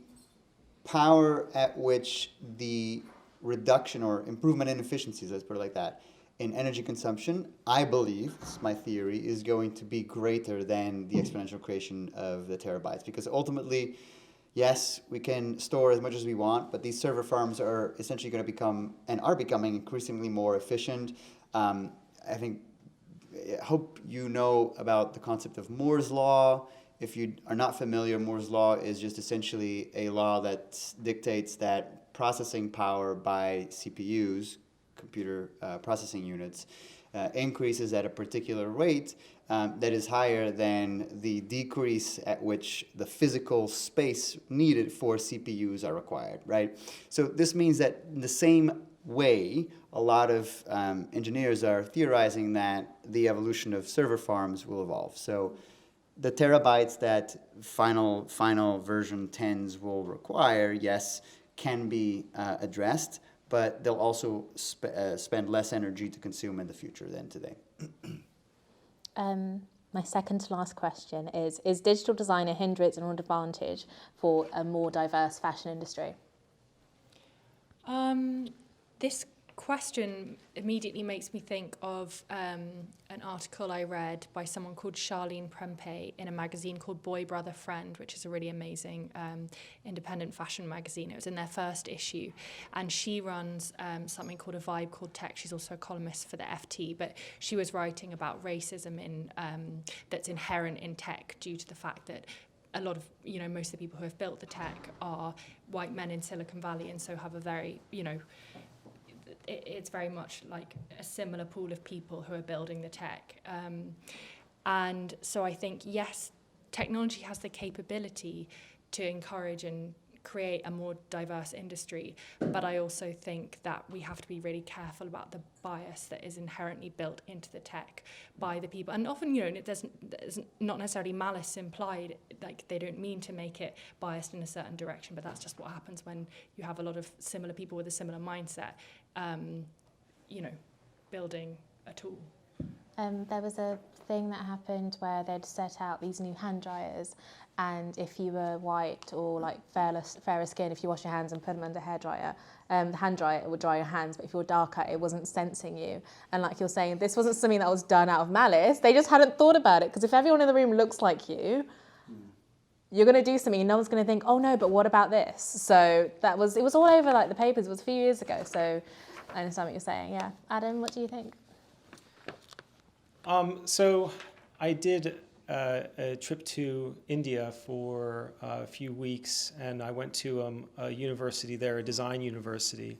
power at which the reduction or improvement in efficiencies, let's put it like that, in energy consumption, I believe, this is my theory, is going to be greater than the exponential creation of the terabytes. Because ultimately, yes, we can store as much as we want, but these server farms are essentially going to become, and are becoming, increasingly more efficient. I hope you know about the concept of Moore's Law. If you are not familiar, Moore's Law is just essentially a law that dictates that processing power by CPUs, computer processing units, increases at a particular rate that is higher than the decrease at which the physical space needed for CPUs are required, right? So this means that in the same way, a lot of engineers are theorizing that the evolution of server farms will evolve. So the terabytes that final version 10s will require, yes, can be addressed, but they'll also spend less energy to consume in the future than today. My second to last question is digital design a hindrance or an advantage for a more diverse fashion industry? This question immediately makes me think of an article I read by someone called Charlene Prempeh in a magazine called Boy Brother Friend, which is a really amazing independent fashion magazine. It was in their first issue, and she runs something called A Vibe Called Tech. She's also a columnist for the FT, but she was writing about racism that's inherent in tech due to the fact that a lot of, most of the people who have built the tech are white men in Silicon Valley, and so have a very, it's very much like a similar pool of people who are building the tech. And so I think, yes, technology has the capability to encourage and create a more diverse industry, but I also think that we have to be really careful about the bias that is inherently built into the tech by the people. And often, there's not necessarily malice implied, like they don't mean to make it biased in a certain direction, but that's just what happens when you have a lot of similar people with a similar mindset, building a tool. There was a thing that happened where they'd set out these new hand dryers, and if you were white or like fairer skin, if you wash your hands and put them under a hairdryer, the hand dryer would dry your hands, but if you were darker, it wasn't sensing you. And like you're saying, this wasn't something that was done out of malice. They just hadn't thought about it, because if everyone in the room looks like you, you're going to do something and no one's going to think, oh no, but what about this? So it was all over like the papers. It was a few years ago. So I understand what you're saying. Yeah. Adam, what do you think? So I did a trip to India for a few weeks, and I went to a university there, a design university,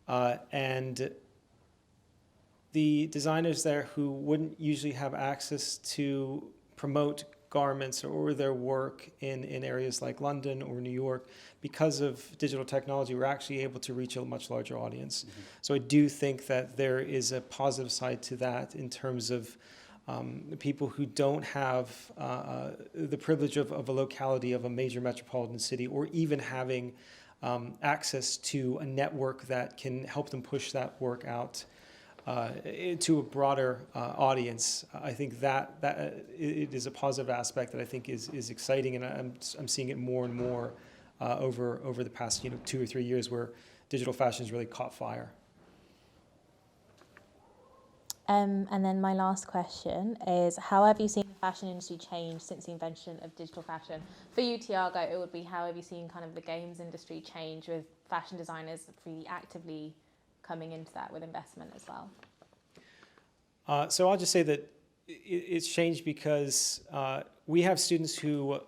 and the designers there who wouldn't usually have access to promote garments or their work in areas like London or New York, because of digital technology, we're actually able to reach a much larger audience. Mm-hmm. So I do think that there is a positive side to that in terms of people who don't have the privilege of a locality of a major metropolitan city, or even having access to a network that can help them push that work out. to a broader audience. I think that it is a positive aspect that I think is exciting, and I'm seeing it more and more over the past 2 or 3 years where digital fashion has really caught fire. And then my last question is, how have you seen the fashion industry change since the invention of digital fashion? For you, Tiago, it would be, how have you seen kind of the games industry change with fashion designers really actively coming into that with investment as well? So I'll just say that it's changed because we have students who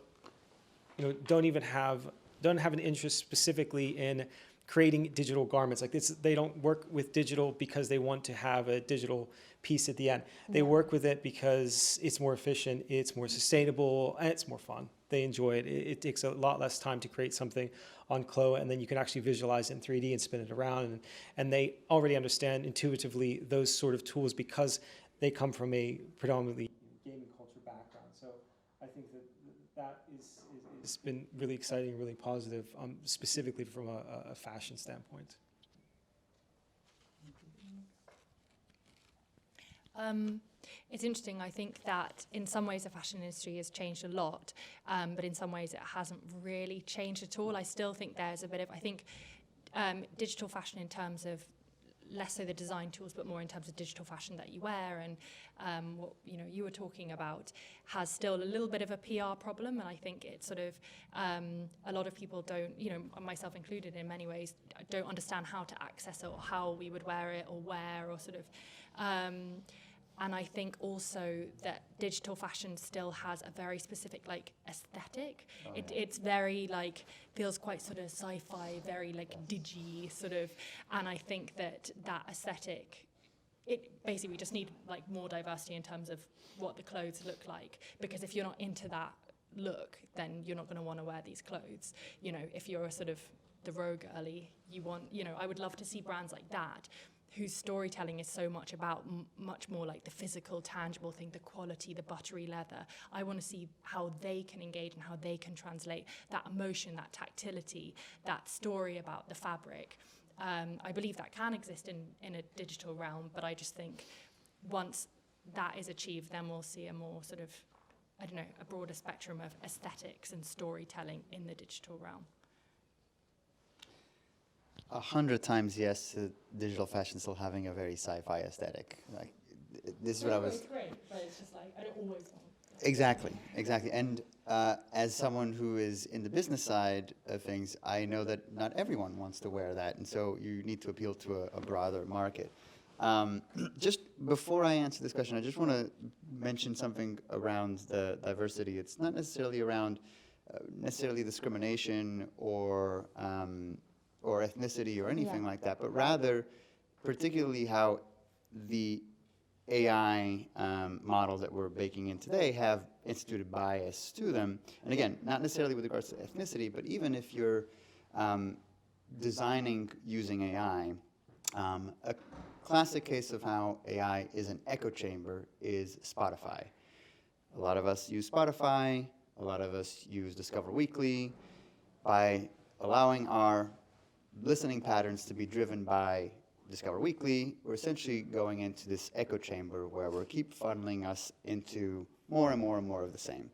don't have an interest specifically in creating digital garments. Like this, they don't work with digital because they want to have a digital piece at the end. They work with it because it's more efficient, it's more sustainable, and it's more fun. They enjoy it. It takes a lot less time to create something on Chloe, and then you can actually visualize it in 3D and spin it around. And they already understand intuitively those sort of tools because they come from a predominantly gaming culture background. So I think that has been really exciting and really positive, specifically from a fashion standpoint. It's interesting. I think that in some ways the fashion industry has changed a lot, but in some ways it hasn't really changed at all. I still think there's a bit of, digital fashion in terms of less so the design tools, but more in terms of digital fashion that you wear and what you were talking about, has still a little bit of a PR problem. And I think it's sort of a lot of people don't, myself included in many ways, don't understand how to access it or how we would wear it or where or sort of. And I think also that digital fashion still has a very specific aesthetic. It's very feels quite sort of sci-fi, very digi sort of. And I think that aesthetic, basically we just need more diversity in terms of what the clothes look like. Because if you're not into that look, then you're not going to want to wear these clothes. If you're a sort of the rogue girly, you want, I would love to see brands like that, whose storytelling is so much about much more the physical, tangible thing, the quality, the buttery leather. I want to see how they can engage and how they can translate that emotion, that tactility, that story about the fabric. I believe that can exist in a digital realm, but I just think once that is achieved, then we'll see a more sort of, a broader spectrum of aesthetics and storytelling in the digital realm. 100 times yes to digital fashion still having a very sci-fi aesthetic. This is what I was. It's great, but it's just I don't always want. Exactly. And as someone who is in the business side of things, I know that not everyone wants to wear that, and so you need to appeal to a broader market. Just before I answer this question, I just want to mention something around the diversity. It's not necessarily around necessarily discrimination or ethnicity or anything like that, but rather particularly how the AI models that we're baking in today have instituted bias to them. And again, not necessarily with regards to ethnicity, but even if you're designing using AI, a classic case of how AI is an echo chamber is Spotify. A lot of us use Spotify, a lot of us use Discover Weekly. By allowing our listening patterns to be driven by Discover Weekly, we're essentially going into this echo chamber where we're keep funneling us into more and more and more of the same.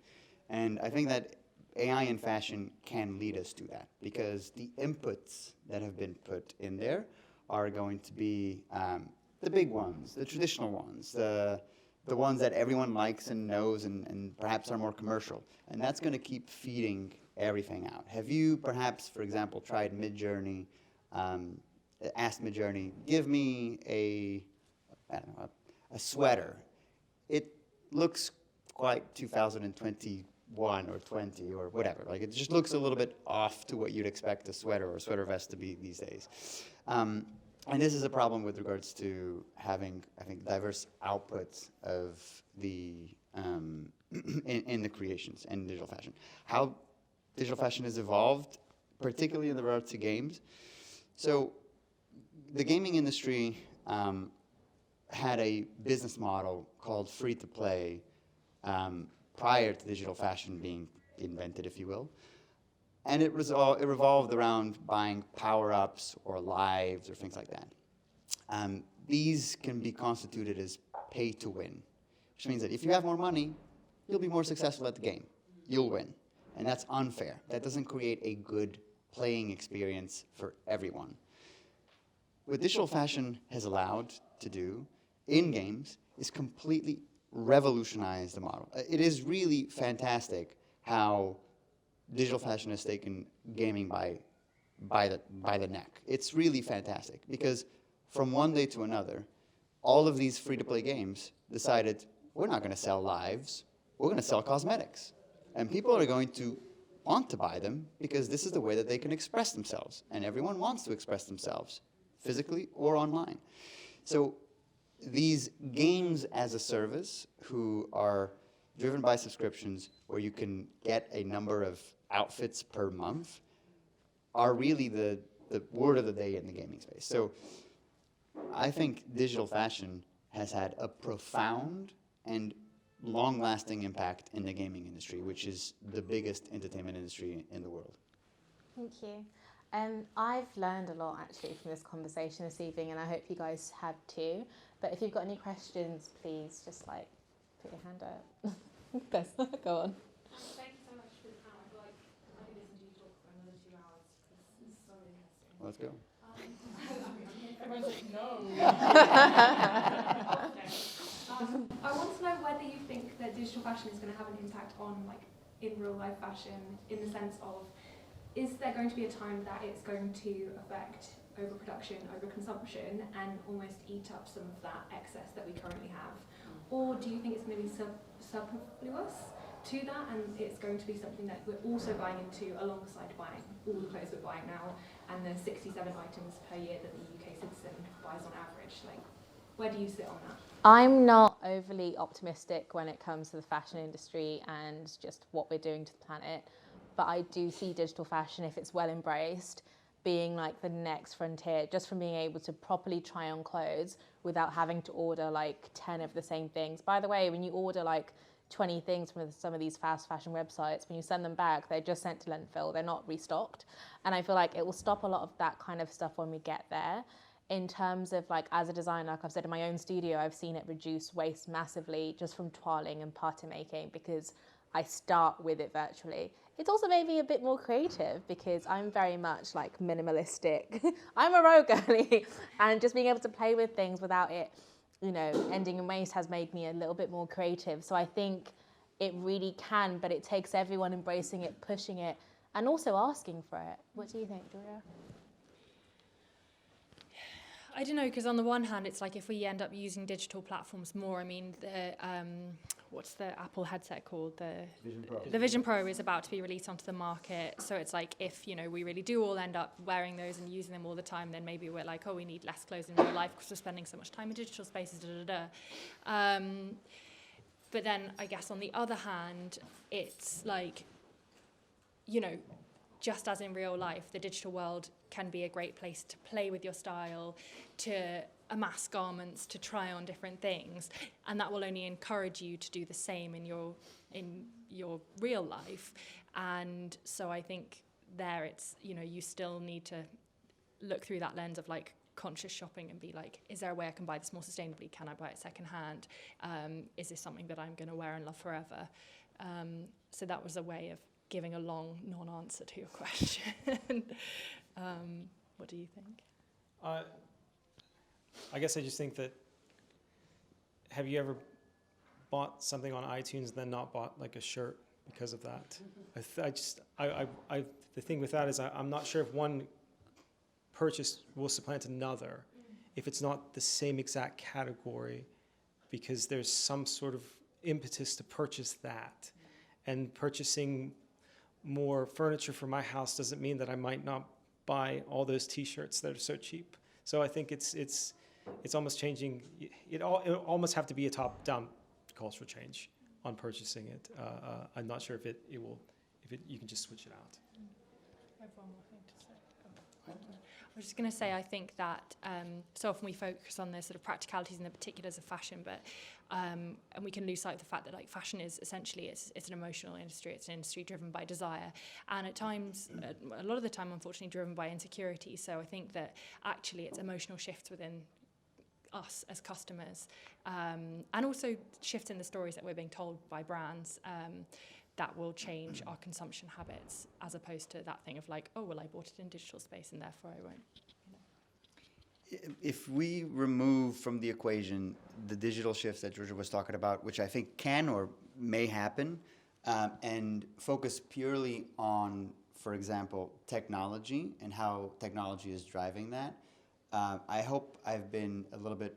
And I think that AI in fashion can lead us to that, because the inputs that have been put in there are going to be the big ones, the traditional ones, the ones that everyone likes and knows and perhaps are more commercial. And that's going to keep feeding everything out. Have you perhaps, for example, tried Midjourney, asked Midjourney, give me a sweater? It looks quite 2021 or 20 or whatever. It just looks a little bit off to what you'd expect a sweater or a sweater vest to be these days. And this is a problem with regards to having, I think, diverse outputs of the in the creations in digital fashion. How digital fashion has evolved, particularly in regard to games. So the gaming industry had a business model called free-to-play prior to digital fashion being invented, if you will. And it revolved around buying power-ups or lives or things like that. these can be constituted as pay to win, which means that if you have more money, you'll be more successful at the game. You'll win. And that's unfair. That doesn't create a good playing experience for everyone. What digital fashion has allowed to do in games is completely revolutionize the model. It is really fantastic how digital fashion has taken gaming by the neck. It's really fantastic because from one day to another, all of these free-to-play games decided, we're not going to sell lives, we're going to sell cosmetics. And people are going to want to buy them because this is the way that they can express themselves. And everyone wants to express themselves, physically or online. So these games as a service who are driven by subscriptions where you can get a number of outfits per month are really the word of the day in the gaming space. So I think digital fashion has had a profound and long-lasting impact in the gaming industry, which is the biggest entertainment industry in the world. Thank you. I've learned a lot actually from this conversation this evening, and I hope you guys have too. But if you've got any questions, please just like put your hand up. Best, go on. Thank you so much for the time. I feel like I could listen to you talk for another 2 hours because it's so interesting. Let's go. Everyone's like, no. I want to know whether you think that digital fashion is going to have an impact on, like, in real life fashion, in the sense of, is there going to be a time that it's going to affect overproduction, overconsumption, and almost eat up some of that excess that we currently have? Or do you think it's going to be superfluous to that, and it's going to be something that we're also buying into alongside buying all the clothes we're buying now, and the 67 items per year that the UK citizen buys on average? Like, where do you sit on that? I'm not overly optimistic when it comes to the fashion industry and just what we're doing to the planet, but I do see digital fashion, if it's well embraced, being like the next frontier, just from being able to properly try on clothes without having to order like 10 of the same things. By the way, when you order like 20 things from some of these fast fashion websites, when you send them back, they're just sent to landfill, they're not restocked. And I feel like it will stop a lot of that kind of stuff when we get there. In terms of like, as a designer, like I've said in my own studio, I've seen it reduce waste massively just from toiling and pattern making because I start with it virtually. It's also made me a bit more creative because I'm very much like minimalistic. I'm a rogue girly, and just being able to play with things without it, you know, ending in waste has made me a little bit more creative. So I think it really can, but it takes everyone embracing it, pushing it, and also asking for it. What do you think, Julia? I don't know, because on the one hand, it's like if we end up using digital platforms more, I mean, what's the Apple headset called? The Vision Pro. The Vision Pro is about to be released onto the market. So it's like if, you know, we really do all end up wearing those and using them all the time, then maybe we're like, oh, we need less clothes in real life because we're spending so much time in digital spaces, But then I guess on the other hand, it's like, you know, just as in real life, the digital world can be a great place to play with your style, to amass garments, to try on different things, and that will only encourage you to do the same in your real life. And so I think there it's, you know, you still need to look through that lens of like conscious shopping and be like, is there a way I can buy this more sustainably? Can I buy it secondhand? Is this something that I'm going to wear and love forever? So that was a way of giving a long non-answer to your question. What do you think? I guess I just think that, have you ever bought something on iTunes and then not bought like a shirt because of that? The thing with that is I'm not sure if one purchase will supplant another if it's not the same exact category, because there's some sort of impetus to purchase that. And purchasing more furniture for my house doesn't mean that I might not buy all those T-shirts that are so cheap. So I think it's almost changing. It almost have to be a top-down cultural change on purchasing it. I'm not sure if you can just switch it out. I have one more thing to say. I was just going to say, I think that so often we focus on the sort of practicalities and the particulars of fashion, but and we can lose sight of the fact that like fashion is essentially it's an emotional industry. It's an industry driven by desire, and at times, a lot of the time, unfortunately, driven by insecurity. So I think that actually it's emotional shifts within us as customers, and also shift in the stories that we're being told by brands that will change our consumption habits, as opposed to that thing of like, oh, well, I bought it in digital space and therefore I won't. If we remove from the equation the digital shifts that Georgia was talking about, which I think can or may happen, and focus purely on, for example, technology and how technology is driving that, I hope I've been a little bit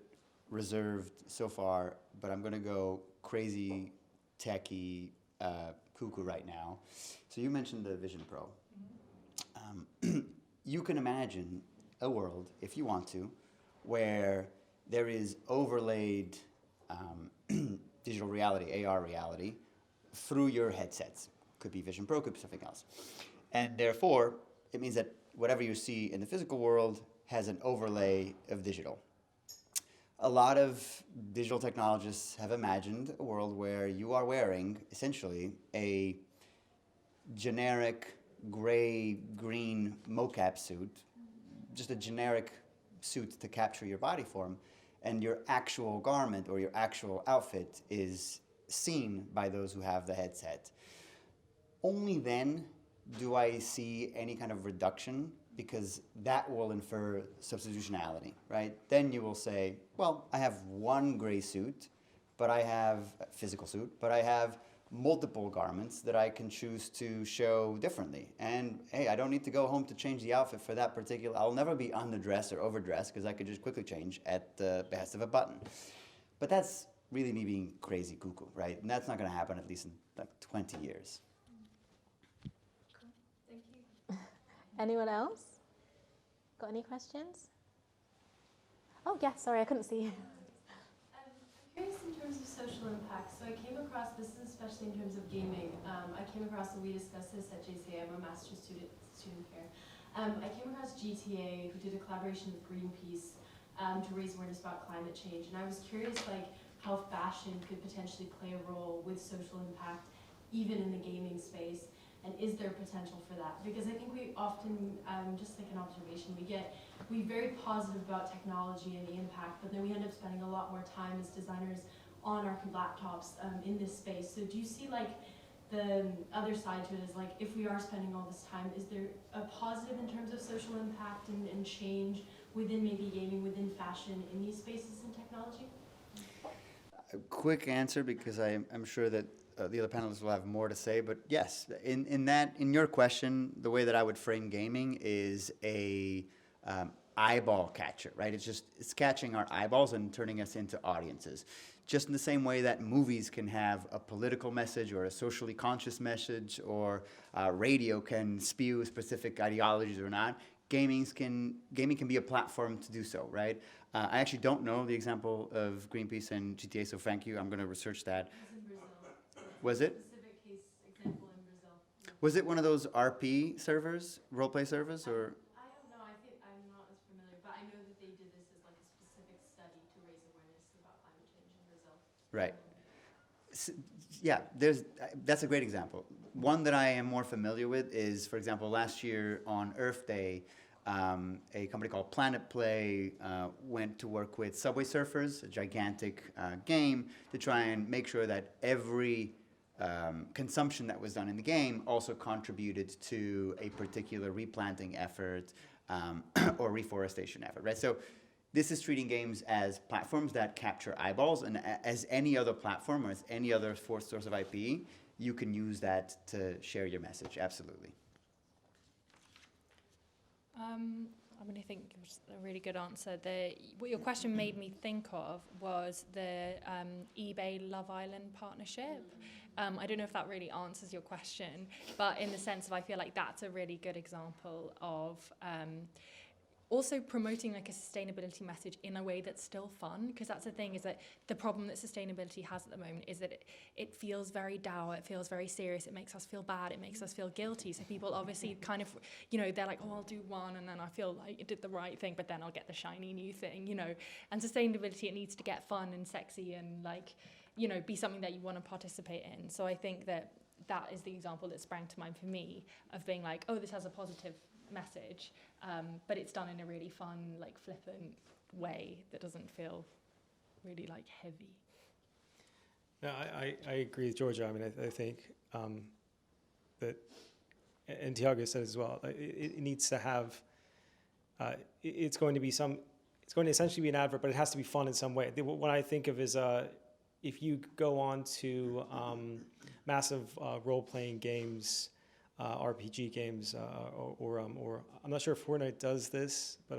reserved so far, but I'm going to go crazy, techie, cuckoo right now. So you mentioned the Vision Pro. You can imagine a world, if you want to, where there is overlaid digital reality, AR reality, through your headsets. Could be Vision Pro, could be something else. And therefore, it means that whatever you see in the physical world has an overlay of digital. A lot of digital technologists have imagined a world where you are wearing, essentially, a generic gray-green mocap suit, just a generic suit to capture your body form, and your actual garment or your actual outfit is seen by those who have the headset. Only then do I see any kind of reduction, because that will infer substitutionality, right? Then you will say, well, I have one gray suit, but I have a physical suit, but I have multiple garments that I can choose to show differently. And hey, I don't need to go home to change the outfit for that particular, I'll never be underdressed or overdressed because I could just quickly change at the behest of a button. But that's really me being crazy cuckoo, right? And that's not going to happen at least in like 20 years. Cool. Thank you. Anyone else? Got any questions? Oh, yes, sorry, I couldn't see you. I'm curious in terms of social impact. So I came across, this is especially in terms of gaming, I came across, and we discussed this at JCA, I'm a master's student here. I came across GTA, who did a collaboration with Greenpeace to raise awareness about climate change. And I was curious, like, how fashion could potentially play a role with social impact, even in the gaming space. And is there potential for that? Because I think we often, just like an observation, we're very positive about technology and the impact, but then we end up spending a lot more time as designers on our laptops in this space. So do you see like the other side to it is like, if we are spending all this time, is there a positive in terms of social impact and change within maybe gaming, within fashion, in these spaces and technology? A quick answer, because I'm sure that the other panelists will have more to say, but yes, in your question, the way that I would frame gaming is a eyeball catcher, right? It's catching our eyeballs and turning us into audiences. Just in the same way that movies can have a political message or a socially conscious message, or radio can spew specific ideologies or not, gaming can be a platform to do so, right? I actually don't know the example of Greenpeace and GTA, so thank you. I'm going to research that. Was it? Specific case example in Brazil. Was it one of those RP servers, roleplay servers, or? I don't know. I think I'm not as familiar, but I know that they did this as like a specific study to raise awareness about climate change in Brazil. Right. Yeah, that's a great example. One that I am more familiar with is, for example, last year on Earth Day, a company called Planet Play went to work with Subway Surfers, a gigantic game, to try and make sure that every consumption that was done in the game also contributed to a particular replanting effort or reforestation effort, right? So this is treating games as platforms that capture eyeballs, and as any other platform or as any other source of IP, you can use that to share your message, absolutely. I think it was a really good answer. What your question made me think of was the eBay Love Island partnership. I don't know if that really answers your question, but in the sense of, I feel like that's a really good example of also promoting like a sustainability message in a way that's still fun, because that's the thing, is that the problem that sustainability has at the moment is that it feels very dour, it feels very serious, it makes us feel bad, it makes us feel guilty. So people obviously kind of, they're like, oh, I'll do one and then I feel like I did the right thing, but then I'll get the shiny new thing, And sustainability, it needs to get fun and sexy and like, be something that you want to participate in. So I think that is the example that sprang to mind for me of being like, oh, this has a positive message, but it's done in a really fun, like flippant, way that doesn't feel really like heavy. No, I agree with Georgia. I mean, I think that, and Tiago said as well, it needs to have, it's going to essentially be an advert, but it has to be fun in some way. What I think of is if you go on to massive role-playing games, RPG games, or I'm not sure if Fortnite does this, but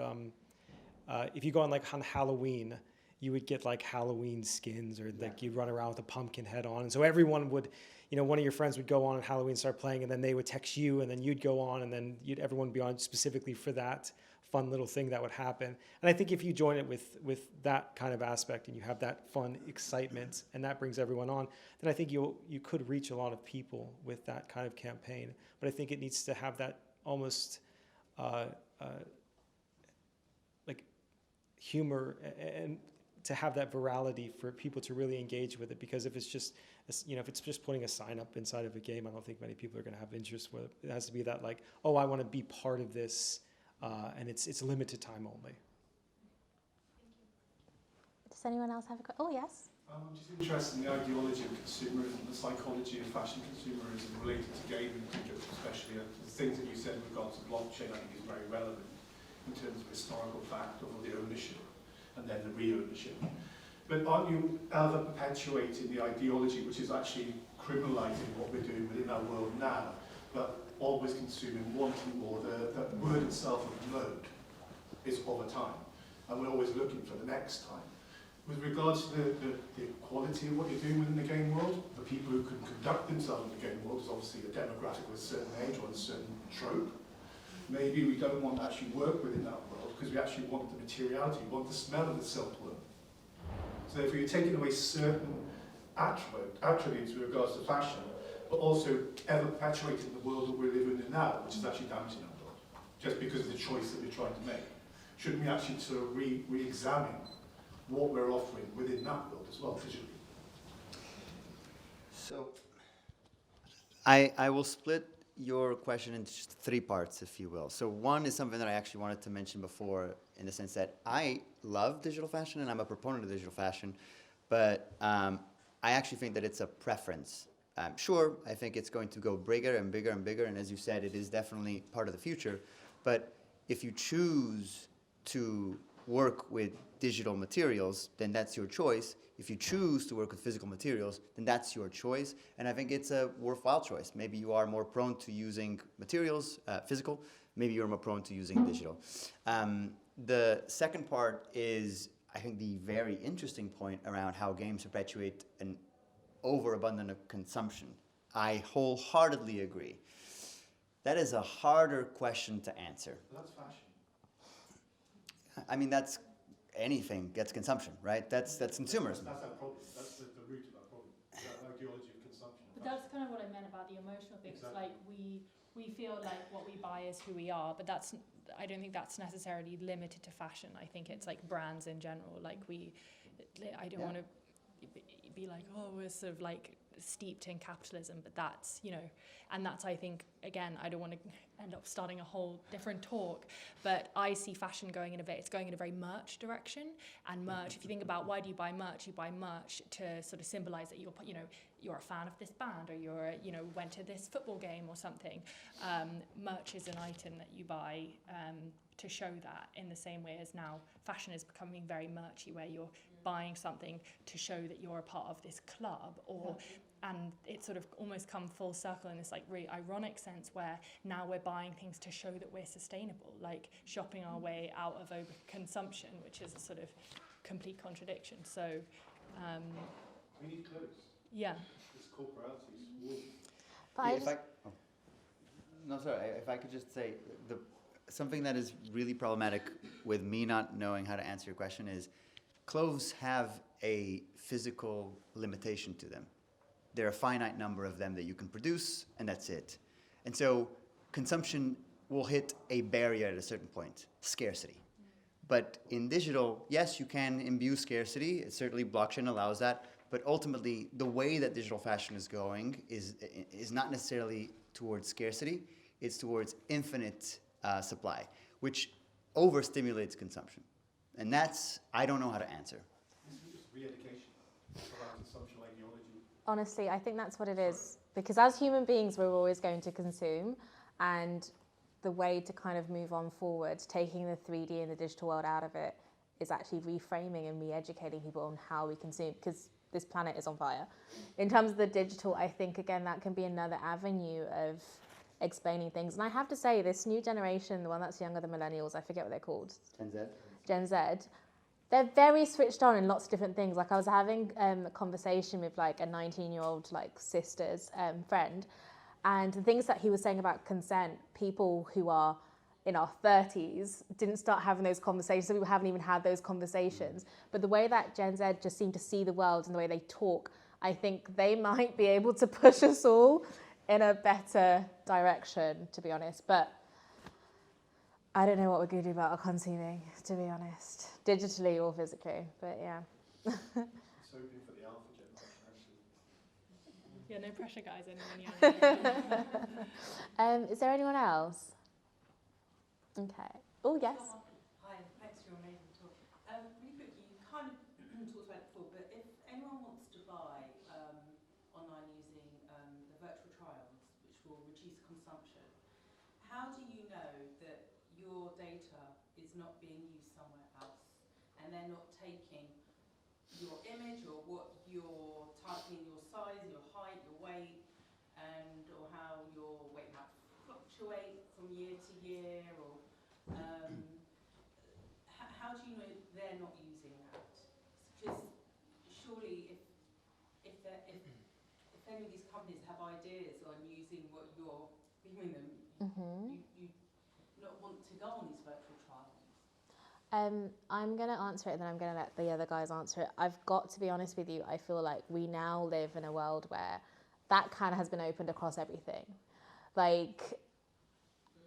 if you go on like on Halloween, you would get like Halloween skins, or like you'd run around with a pumpkin head on. And so everyone would, one of your friends would go on Halloween, start playing, and then they would text you, and then you'd go on, and then everyone would be on specifically for that fun little thing that would happen. And I think if you join it with that kind of aspect, and you have that fun excitement, and that brings everyone on, then I think you could reach a lot of people with that kind of campaign. But I think it needs to have that almost like humor, and to have that virality for people to really engage with it. Because if it's just, if it's just putting a sign up inside of a game, I don't think many people are going to have interest with it. It has to be that like, oh, I want to be part of this, and it's limited time only. Does anyone else have a question? Oh, yes. I'm just interested in the ideology of consumerism, the psychology of fashion consumerism related to gaming, especially the things that you said with regards to blockchain. I think is very relevant in terms of historical fact of the ownership and then the re-ownership. But aren't you ever perpetuating the ideology which is actually criminalising what we're doing within our world now, but always consuming, wanting more? The word itself of mode is over time, and we're always looking for the next time. With regards to the quality of what you're doing within the game world, the people who can conduct themselves in the game world is obviously a demographic with a certain age or a certain trope. Maybe we don't want to actually work within that world because we actually want the materiality, we want the smell of the silkworm. So if you're taking away certain attributes with regards to fashion, but also ever perpetuating the world that we're living in now, which is actually damaging our world, just because of the choice that we're trying to make. Shouldn't we actually sort of re-examine what we're offering within that world as well, visually? So, I will split your question into just 3 parts, if you will. So one is something that I actually wanted to mention before, in the sense that I love digital fashion and I'm a proponent of digital fashion, but I actually think that it's a preference. Sure, I think it's going to go bigger and bigger and bigger, and as you said, it is definitely part of the future. But if you choose to work with digital materials, then that's your choice. If you choose to work with physical materials, then that's your choice. And I think it's a worthwhile choice. Maybe you are more prone to using materials, physical. Maybe you're more prone to using digital. The second part is, I think, the very interesting point around how games perpetuate an overabundance of consumption. I wholeheartedly agree. That is a harder question to answer. Well, that's fashion. I mean, that's anything gets consumption, right? That's consumerism. That's our problem. That's the root of our problem. That ideology of consumption. But that's kind of what I meant about the emotional things. Exactly. Like we feel like what we buy is who we are, but I don't think that's necessarily limited to fashion. I think it's like brands in general. Like I don't want to be like, oh, we're sort of like steeped in capitalism, but that's, and that's, I think, again, I don't want to end up starting a whole different talk, but I see fashion going in a very merch direction. And merch, if you think about why do you buy merch to sort of symbolize that you're a fan of this band, or you're, went to this football game or something. Merch is an item that you buy to show that, in the same way as now fashion is becoming very merchy, where you're buying something to show that you're a part of this club, and it's sort of almost come full circle in this like really ironic sense, where now we're buying things to show that we're sustainable, like shopping our way out of overconsumption, which is a sort of complete contradiction. So We need clothes. yeah. It's corporalities. If I could just say, something that is really problematic with me not knowing how to answer your question is, clothes have a physical limitation to them. There are a finite number of them that you can produce, and that's it. And so consumption will hit a barrier at a certain point, scarcity. But in digital, yes, you can imbue scarcity. Certainly blockchain allows that. But ultimately, the way that digital fashion is going is not necessarily towards scarcity. It's towards infinite supply, which overstimulates consumption. And that's, I don't know how to answer. This is just re-education around the social ideology. Honestly, I think that's what it is. Because as human beings, we're always going to consume. And the way to kind of move on forward, taking the 3D and the digital world out of it, is actually reframing and re-educating people on how we consume. Because this planet is on fire. In terms of the digital, I think, again, that can be another avenue of explaining things. And I have to say, this new generation, the one that's younger than millennials, I forget what they're called. Gen Z. They're very switched on in lots of different things. Like I was having a conversation with like a 19-year-old like sister's friend, and the things that he was saying about consent, people who are in our 30s didn't start having those conversations, so we haven't even had those conversations. But the way that Gen Z just seem to see the world and the way they talk, I think they might be able to push us all in a better direction, to be honest. But I don't know what we're going to do about our consuming, to be honest, digitally or physically, but yeah. So hoping for the alpha generation, actually. Yeah, no pressure, guys. Anyone Is there anyone else? Okay. Oh, yes. Hi, thanks for your amazing talk. Really quickly, you kind of talked about it before, but if anyone wants to buy online using the virtual trials, which will reduce consumption, how do you know that your data is not being used somewhere else and they're not taking your image or what you're typing in, your size, your height, your weight, and or how your weight might fluctuate from year to year, or how do you know they're not using that? Because surely if any of these companies have ideas on using what you're giving them, you not want to go on these virtual trials. I'm going to answer it and then I'm going to let the other guys answer it. I've got to be honest with you, I feel like we now live in a world where that kind of has been opened across everything. Like,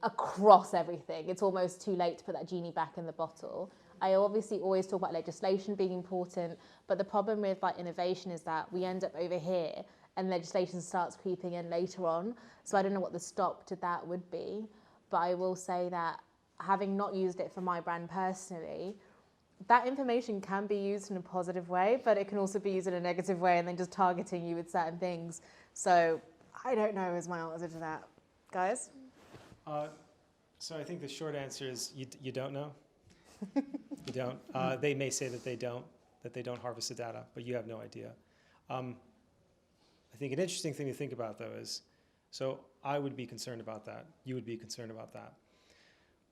across everything. It's almost too late to put that genie back in the bottle. I obviously always talk about legislation being important, but the problem with like innovation is that we end up over here and legislation starts creeping in later on. So I don't know what the stop to that would be, but I will say that having not used it for my brand personally, that information can be used in a positive way, but it can also be used in a negative way and then just targeting you with certain things. So I don't know is my answer to that. Guys? So I think the short answer is you don't know. You don't. They may say that they don't harvest the data, but you have no idea. I think an interesting thing to think about, though, is, so I would be concerned about that. You would be concerned about that.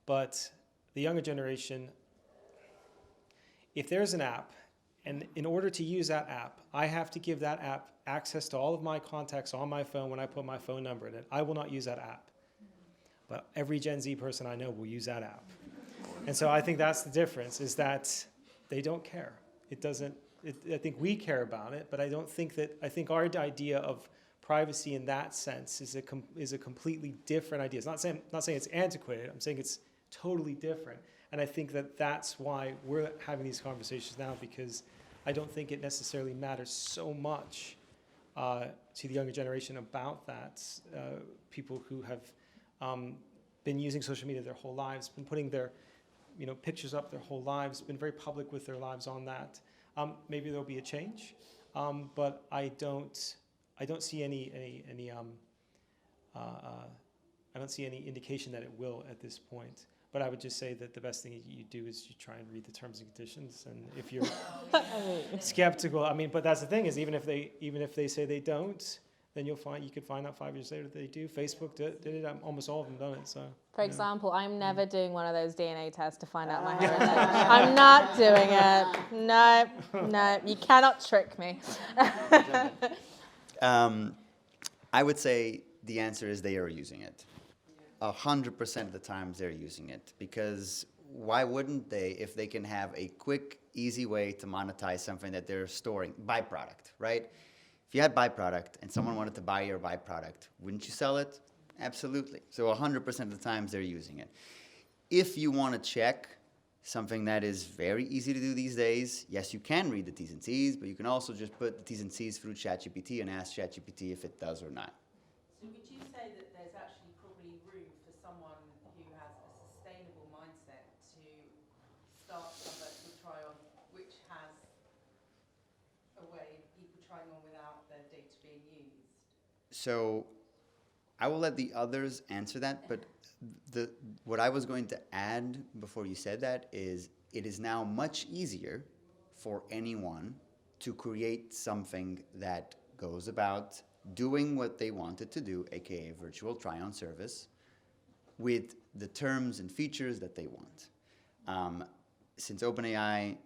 But the younger generation, if there's an app, and in order to use that app, I have to give that app access to all of my contacts on my phone when I put my phone number in it, I will not use that app. But every Gen Z person I know will use that app. And so I think that's the difference, is that they don't care. It doesn't, I think we care about it, but I don't think that, I think our idea of privacy in that sense is a completely different idea. It's not saying it's antiquated, I'm saying it's totally different. And I think that that's why we're having these conversations now, because I don't think it necessarily matters so much to the younger generation about that. People who have been using social media their whole lives, been putting their pictures up their whole lives, been very public with their lives on that. Maybe there'll be a change, but I don't see any I don't see any indication that it will at this point. But I would just say that the best thing you do is you try and read the terms and conditions. And if you're skeptical, but that's the thing, is even if they say they don't, then you could find out 5 years later that they do. Facebook did it. Almost all of them done it. So. For example, I'm never doing one of those DNA tests to find out my heritage. I'm not doing it. No, you cannot trick me. I would say the answer is they are using it. 100% of the times they're using it, because why wouldn't they if they can have a quick, easy way to monetize something that they're storing? Byproduct, right? If you had byproduct and someone wanted to buy your byproduct, wouldn't you sell it? Absolutely. So 100% of the times they're using it. If you want to check something that is very easy to do these days, yes, you can read the T's and C's, but you can also just put the T's and C's through ChatGPT and ask ChatGPT if it does or not. So would you say that there's actually probably room for someone who has a sustainable mindset to start some virtual being used? So I will let the others answer that, but what I was going to add before you said that is it is now much easier for anyone to create something that goes about doing what they wanted to do, aka virtual try-on service, with the terms and features that they want. Since OpenAI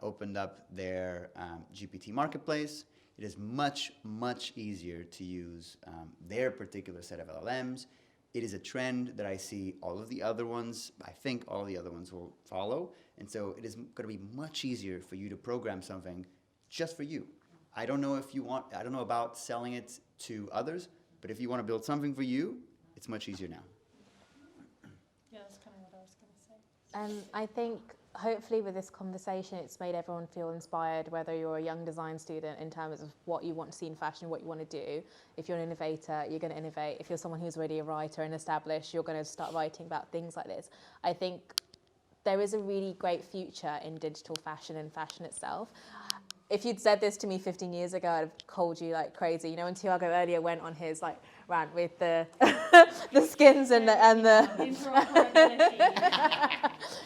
opened up their GPT marketplace, it is much, much easier to use their particular set of LLMs. It is a trend that I see all of the other ones, I think all the other ones will follow. And so it is going to be much easier for you to program something just for you. I don't know about selling it to others, but if you want to build something for you, it's much easier now. Yeah, that's kind of what I was going to say. I think hopefully with this conversation, it's made everyone feel inspired, whether you're a young design student in terms of what you want to see in fashion, what you want to do. If you're an innovator, you're going to innovate. If you're someone who's already a writer and established, you're going to start writing about things like this. I think there is a really great future in digital fashion and fashion itself. If you'd said this to me 15 years ago, I'd have called you like crazy. You know, when Tiago earlier went on his like rant with the the skins and the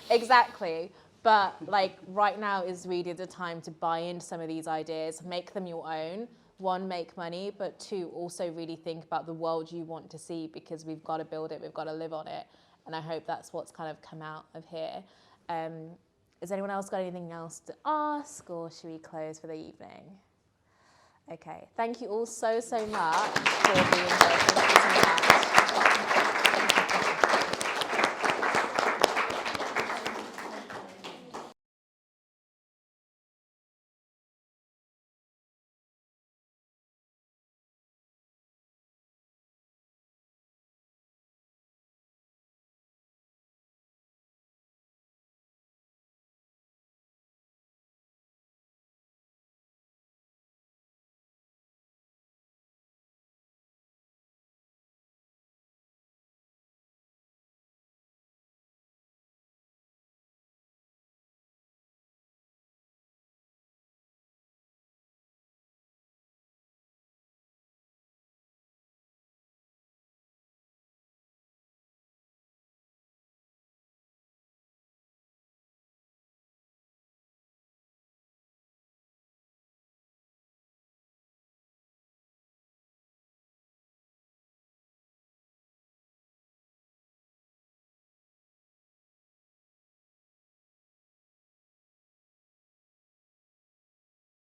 exactly. But like right now is really the time to buy into some of these ideas, make them your own. One, make money, but two, also really think about the world you want to see, because we've got to build it, we've got to live on it. And I hope that's what's kind of come out of here. Has anyone else got anything else to ask, or should we close for the evening? Okay, thank you all so much for being here. Thank you so much.